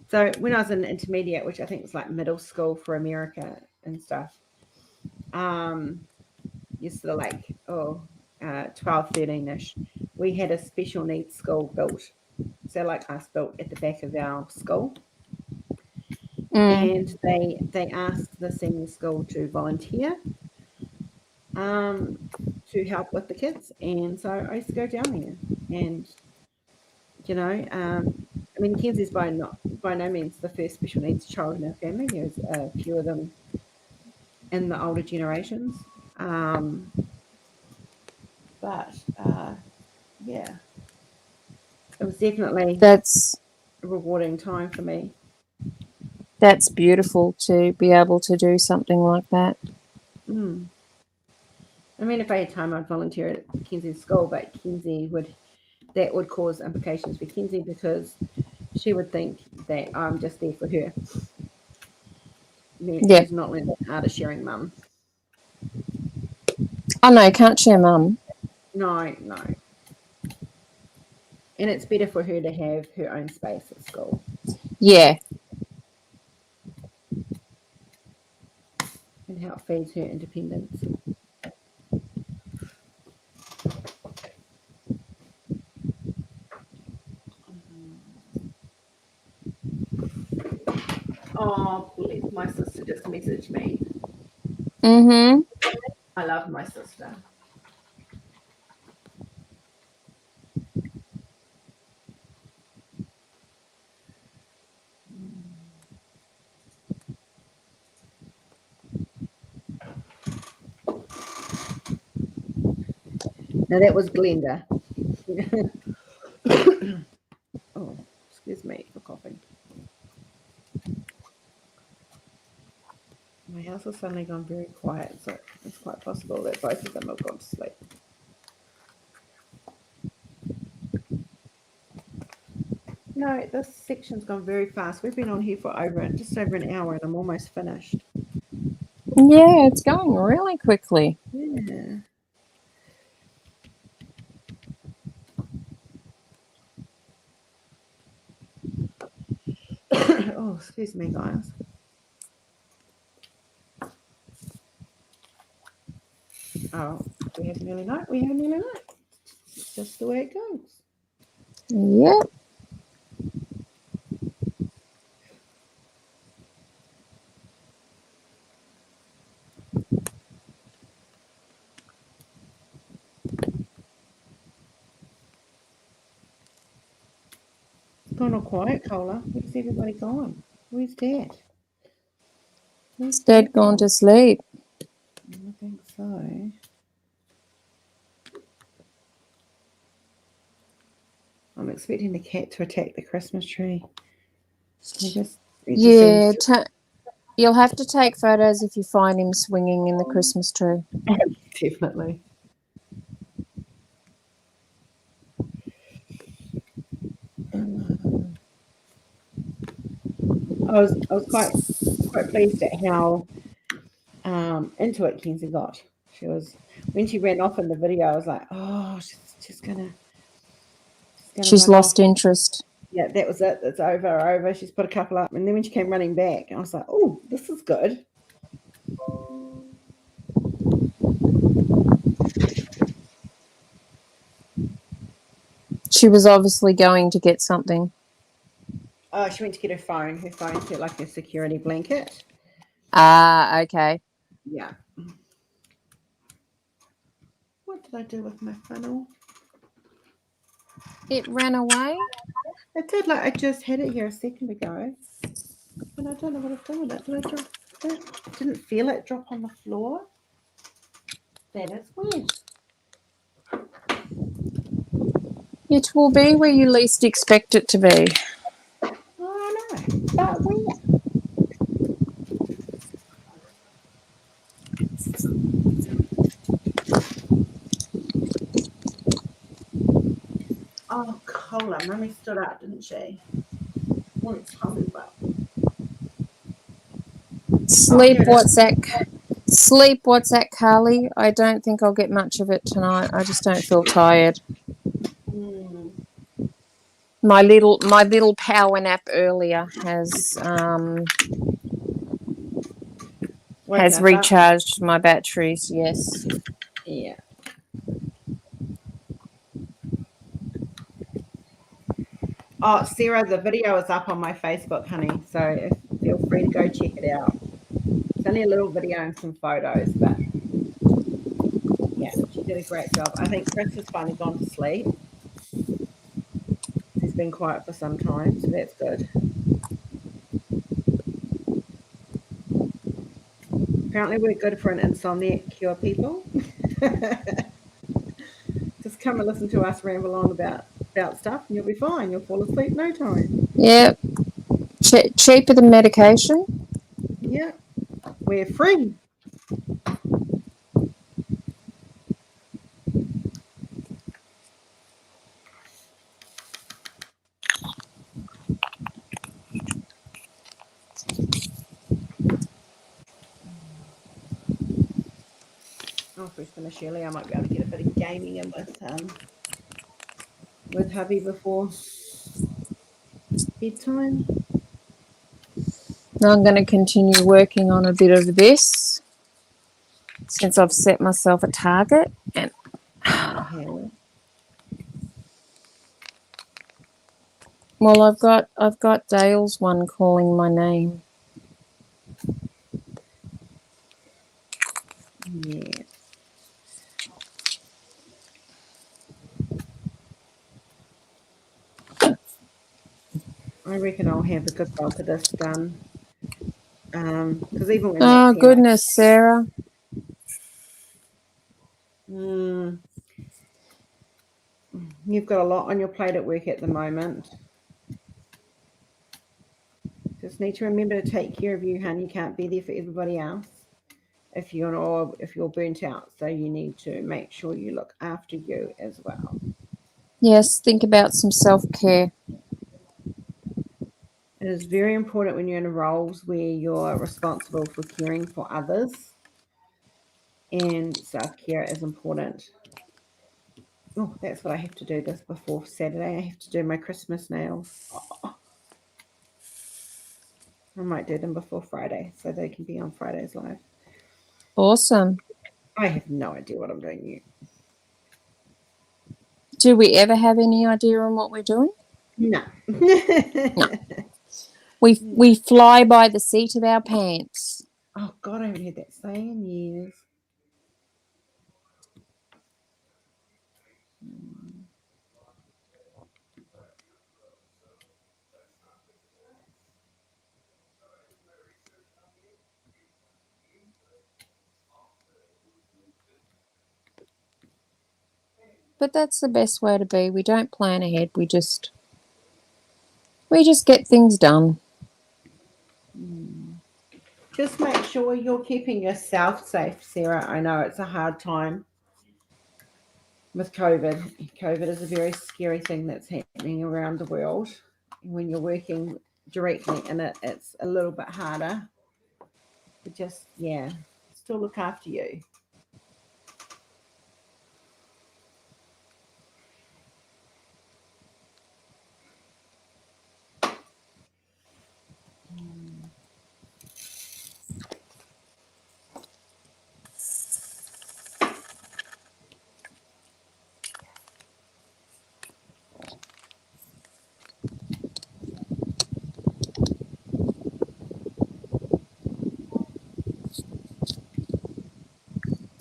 So when I was in intermediate, which I think was like middle school for America and stuff, you're sort of like, 12, 13-ish, we had a special needs school built. So like us built at the back of our school. And they asked the senior school to volunteer to help with the kids, and so I used to go down there, and I mean, Kenzie's by no means the first special needs child in our family. There's a few of them in the older generations. But yeah, it was definitely That's a rewarding time for me. That's beautiful to be able to do something like that. Mm. I mean, if I had time, I'd volunteer at Kenzie's school, but that would cause implications for Kenzie because she would think that I'm just there for her. Yeah. She's not learning the art of sharing mum. Oh, no, can't share mum. No. And it's better for her to have her own space at school. Yeah. And how it feeds her independence. Oh, please, my sister just messaged me. Mm-hmm. I love my sister. Now that was Glenda. Oh, excuse me for coughing. My house has suddenly gone very quiet, so it's quite possible that both of them have gone to sleep. No, this section's gone very fast. We've been on here for just over an hour, and I'm almost finished. Yeah, it's going really quickly. Yeah. Oh, excuse me, guys. Oh, we have nearly night. We have nearly night. It's just the way it goes. Yep. It's gone all quiet, Cola. Where's everybody gone? Where's Dad? Is Dad gone to sleep? I think so. I'm expecting the cat to attack the Christmas tree. Yeah, you'll have to take photos if you find him swinging in the Christmas tree. Definitely. I was quite pleased at how into it Kenzie got. She was when she ran off in the video. I was like, oh, she's gonna She's run lost off. interest. Yeah, that was it. It's over. She's put a couple up, and then when she came running back, I was like, oh, this is good. She was obviously going to get something. Oh, she went to get her phone. Her phone's got like a security blanket. Ah, okay. Yeah. What did I do with my funnel? It ran away? It did. Like I just had it here a second ago, and I don't know what I've done with it. Did I drop it? Didn't feel it drop on the floor. That is weird. It will be where you least expect it to be. Oh no, but where? Oh, Cola. Mummy stood up, didn't she? Wanted to tell me about. Sleep, what's that, Carly? I don't think I'll get much of it tonight. I just don't feel tired. My little power nap earlier has recharged my batteries. Yes. Yeah. Oh, Sarah, the video is up on my Facebook, honey. So feel free to go check it out. It's only a little video and some photos, but yeah, she did a great job. I think Chris has finally gone to sleep. He's been quiet for some time, so that's good. Apparently we're good for an insomniac cure, people. Just come and listen to us ramble on about stuff and you'll be fine. You'll fall asleep no time. Yeah. Cheaper than medication. Yeah. We're free. Oh, if we finish early, I might be able to get a bit of gaming in with hubby before bedtime. Now I'm going to continue working on a bit of this since I've set myself a target. And well, I've got Dale's one calling my name. Yeah. I reckon I'll have a good bulk of this done. Because even when Oh, that's goodness, Sarah. you've got a lot on your plate at work at the moment. Just need to remember to take care of you, honey. You can't be there for everybody else if you're burnt out. So you need to make sure you look after you as well. Yes, think about some self-care. It is very important when you're in roles where you're responsible for caring for others, and self-care is important. Oh, that's what I have to do this before Saturday. I have to do my Christmas nails. Oh. I might do them before Friday so they can be on Friday's live. Awesome. I have no idea what I'm doing yet. Do we ever have any idea on what we're doing? No. No. We fly by the seat of our pants. Oh, God, I haven't heard that saying in years. But that's the best way to be. We don't plan ahead. We just get things done. Just make sure you're keeping yourself safe, Sarah. I know it's a hard time with COVID. COVID is a very scary thing that's happening around the world. When you're working directly in it, it's a little bit harder. But just, still look after you.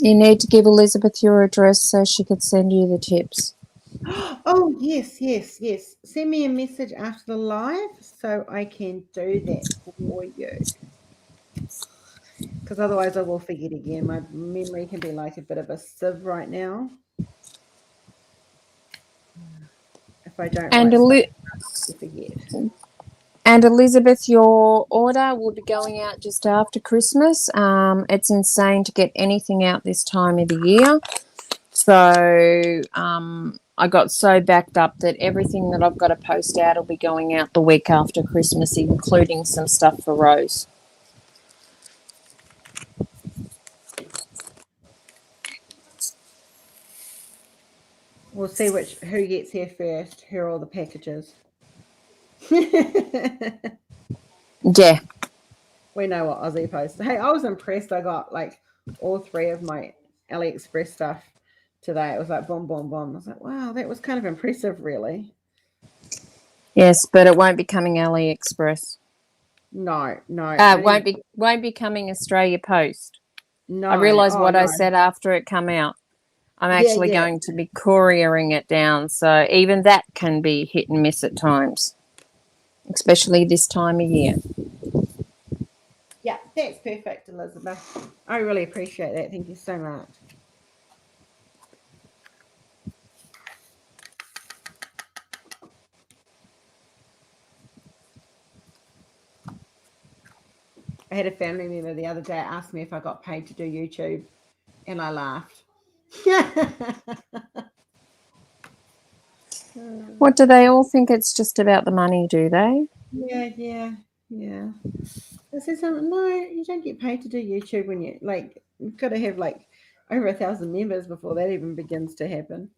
You need to give Elizabeth your address so she could send you the tips. Oh, yes. Send me a message after the live so I can do that for you. Because otherwise I will forget again. My memory can be like a bit of a sieve right now. If I don't forget. And Elizabeth, your order will be going out just after Christmas. It's insane to get anything out this time of the year. So I got so backed up that everything that I've got to post out will be going out the week after Christmas, including some stuff for Rose. We'll see who gets here first, who are all the packages. Yeah. We know what Aussie posts. Hey, I was impressed. I got like all 3 of my AliExpress stuff today. It was like boom, boom, boom. I was like, wow, that was kind of impressive, really. Yes, but it won't be coming AliExpress. No. Won't be coming Australia Post. No. I realised I said after it come out. I'm actually going to be couriering it down, so even that can be hit and miss at times, especially this time of year. Yeah, That's perfect, Elizabeth. I really appreciate that. Thank you so much. I had a family member the other day ask me if I got paid to do YouTube, and I laughed. What, do they all think it's just about the money, do they? Yeah. I said something, no, you don't get paid to do YouTube when you've got to have like over 1,000 members before that even begins to happen.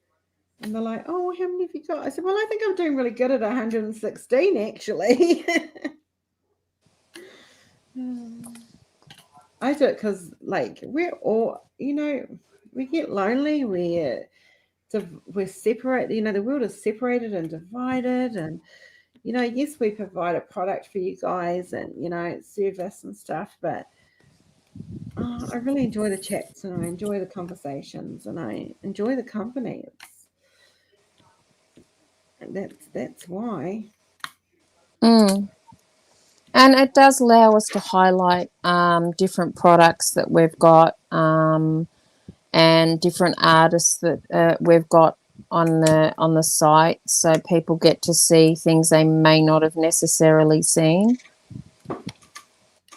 And they're like, oh, how many have you got? I said, well, I think I'm doing really good at 116 actually. I do it because we're all, we get lonely. We're separated. The world is separated and divided. And yes, we provide a product for you guys and service and stuff. But I really enjoy the chats and I enjoy the conversations and I enjoy the company. That's why. Mm. And it does allow us to highlight different products that we've got and different artists that we've got on the site, so people get to see things they may not have necessarily seen.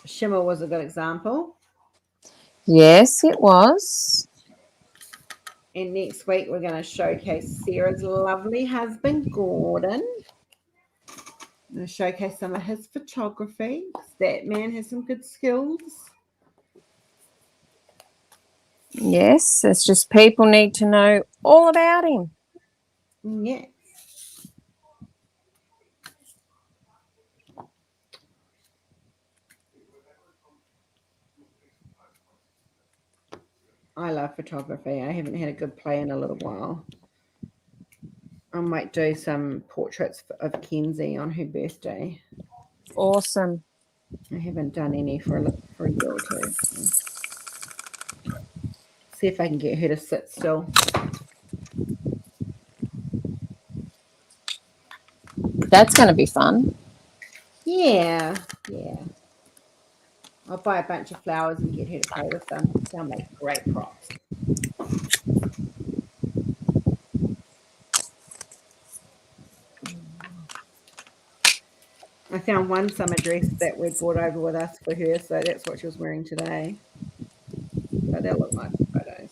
SCHIMMEL was a good example. Yes, it was. And next week we're going to showcase Sarah's lovely husband, Gordon. I'm going to showcase some of his photography. That man has some good skills. Yes, it's just people need to know all about him. Yeah. I love photography. I haven't had a good play in a little while. I might do some portraits of Kenzie on her birthday. Awesome. I haven't done any for a year or two. So. See if I can get her to sit still. That's going to be fun. Yeah. I'll buy a bunch of flowers and get her to play with them. They'll make great props. I found one summer dress that we'd brought over with us for her, so that's what she was wearing today. But they'll look nice in photos.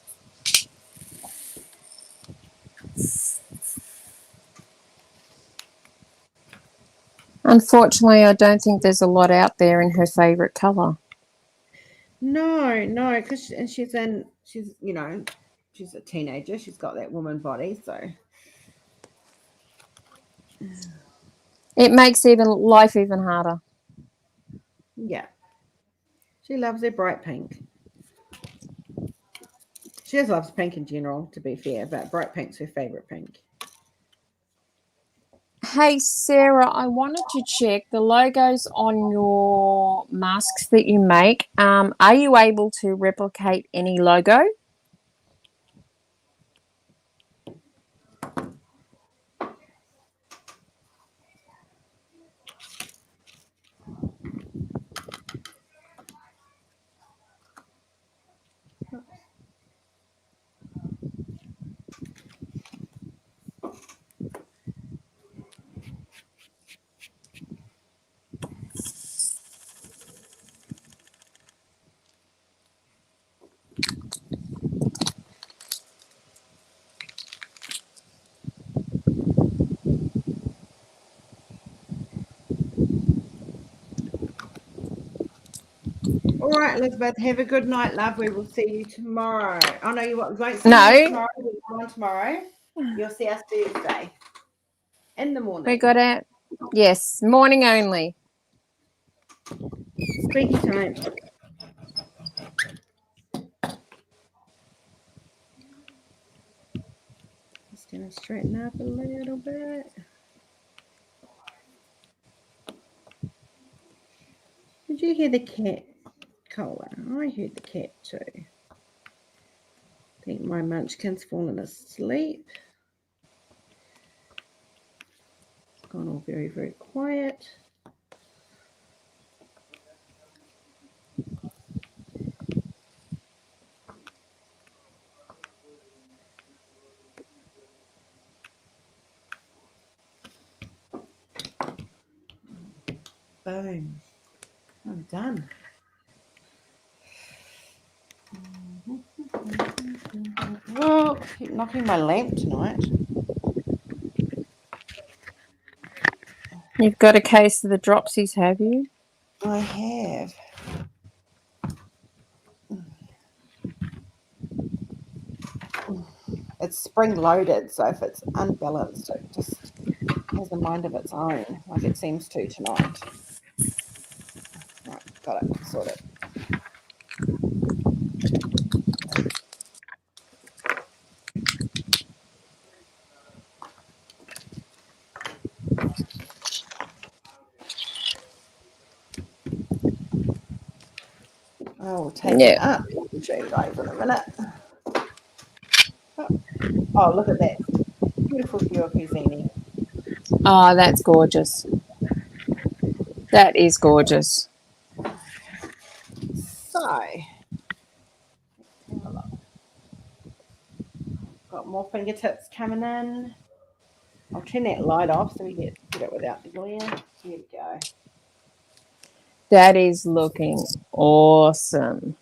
Unfortunately, I don't think there's a lot out there in her favourite colour. No, because she's a teenager. She's got that woman body, so It makes life even harder. yeah. She loves her bright pink. She just loves pink in general, to be fair, but bright pink's her favourite pink. Hey, Sarah, I wanted to check the logos on your masks that you make. Are you able to replicate any logo? All right, Elizabeth, have a good night, love. We will see you tomorrow. Oh, no, you won't see No. us tomorrow. We'll go on tomorrow. You'll see us Thursday in the morning. We got it. Yes, morning only. Squeaky time. Just going to straighten up a little bit. Did you hear the cat, Cola? I heard the cat too. I think my munchkin's fallen asleep. It's gone all very, very quiet. Boom. I'm done. Oh, keep knocking my lamp tonight. You've got a case of the dropsies, have you? I have. It's spring loaded, so if it's unbalanced, it just has a mind of its own, like it seems to tonight. Right, got it, sorted. I will take it up. I'll show you guys in a minute. Oh, look at that. Beautiful view of Huzuni. Oh, that's gorgeous. That is gorgeous. So, got more fingertips coming in. I'll turn that light off so we get it without the glare. There we go. That is looking awesome.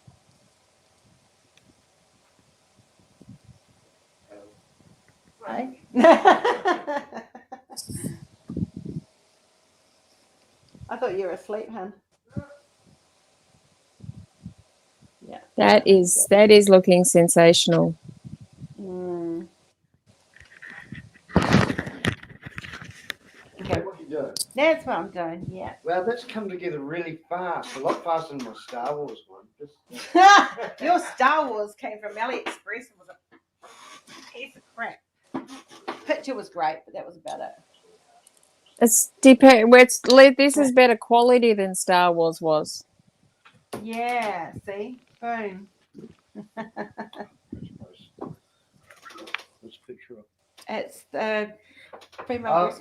Hey? I thought you were asleep, hun. Yeah. That is looking sensational. Mm. Okay, what are you doing? That's what I'm doing, yeah. Well, that's come together really fast, a lot faster than my Star Wars one. Your Star Wars came from AliExpress and was a piece of crap. Picture was great, but that was about it. This is better quality than Star Wars was. Yeah, see? Boom. Let's picture up. It's the female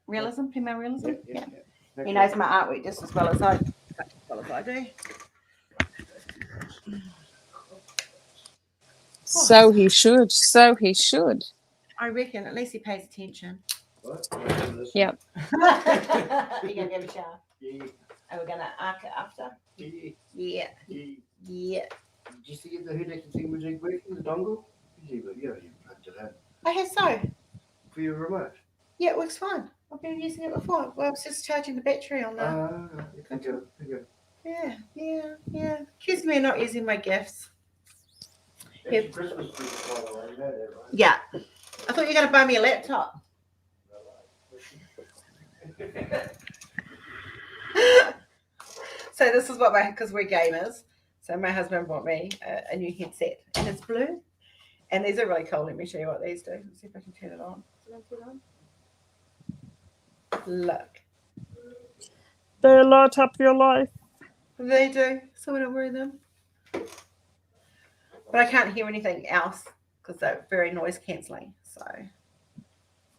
realism, female realism. Yeah. He knows my artwork just as well as I do. So he should. So he should. I reckon at least he pays attention. What? Yep. You're gonna give a shower. Yeah. Are we gonna arc it after? Yeah. Yeah. Yeah. Yeah. Did you see the Edition thing was working, the dongle? Yeah, you plugged it in. I have so. For your remote? Yeah, it works fine. I've been using it before. Well, I was just charging the battery on the. Okay. Yeah. Excuse me, not using my gifts. It's a Christmas present, by the way. You know that, right? Yeah. I thought you were going to buy me a laptop. So this is what because we're gamers. So my husband bought me a new headset, and it's blue. And these are really cool. Let me show you what these do. Let's see if I can turn it on. Look. They light up your life. They do. So I don't wear them. But I can't hear anything else because they're very noise cancelling. So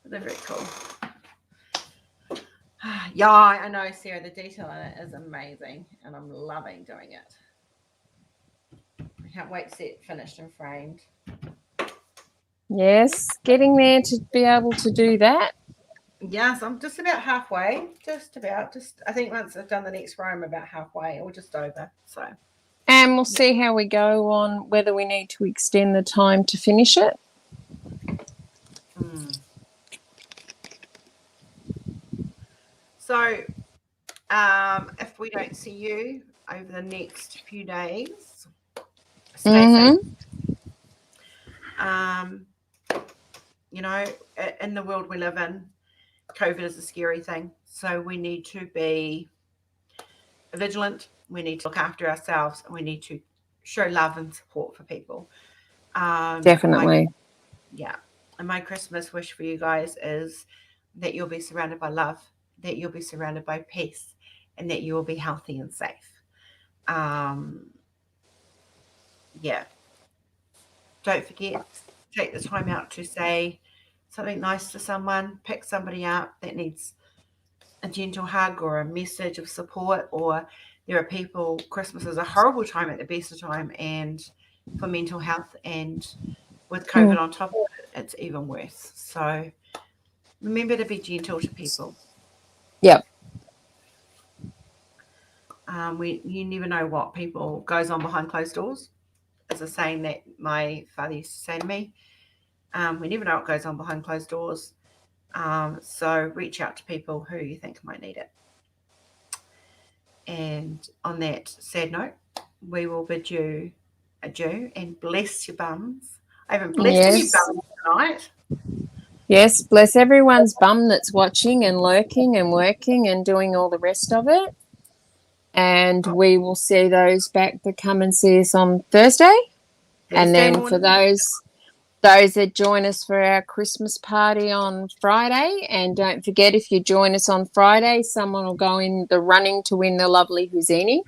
they're very cool. Yeah, I know, Sarah. The detail in it is amazing, and I'm loving doing it. I can't wait to see it finished and framed. Yes, getting there to be able to do that. Yes, I'm just about halfway. I think once I've done the next row, I'm about halfway or just over. So. And we'll see how we go on whether we need to extend the time to finish it. So, if we don't see you over the next few days, stay safe. You know, in the world we live in, COVID is a scary thing. So we need to be vigilant. We need to look after ourselves, and we need to show love and support for people. Definitely. And my Christmas wish for you guys is that you'll be surrounded by love, that you'll be surrounded by peace, and that you will be healthy and safe. Don't forget, take the time out to say something nice to someone, pick somebody up that needs a gentle hug or a message of support. Or there are people, Christmas is a horrible time at the best of time, and for mental health, and with COVID on top of it, it's even worse. So remember to be gentle to people. Yep. You never know what people goes on behind closed doors. It's a saying that my father used to say to me. We never know what goes on behind closed doors. So reach out to people who you think might need it. And on that sad note, we will bid you adieu and bless your bums. I haven't blessed any bums tonight. Yes, bless everyone's bum that's watching and lurking and working and doing all the rest of it. And we will see those back that come and see us on Thursday. And then morning. for those that join us for our Christmas party on Friday, and don't forget, if you join us on Friday, someone will go in the running to win the lovely Huzuni.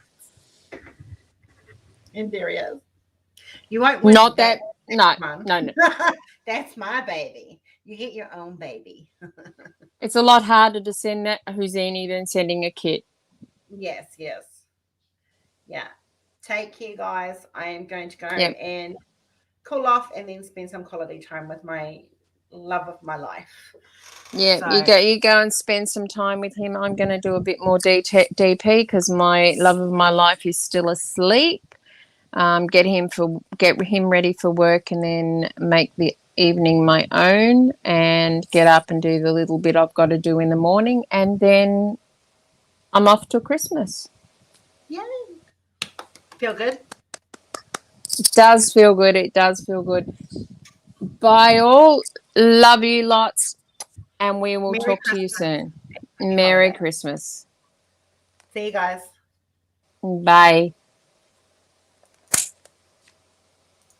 And there he is. You won't win. Not that. No. That's my baby. You get your own baby. It's a lot harder to send that Huzuni than sending a kit. Yes. Yeah. Take care, guys. I am going to go and cool off and then spend some quality time with my love of my life. Yeah, so, you go and spend some time with him. I'm going to do a bit more DP because my love of my life is still asleep. Get him ready for work, and then make the evening my own, and get up and do the little bit I've got to do in the morning, and then I'm off till Christmas. Yay! Feel good? It does feel good. It does feel good. Bye all. Love you lots. And we will talk to you soon. Merry Christmas. See you guys. Bye.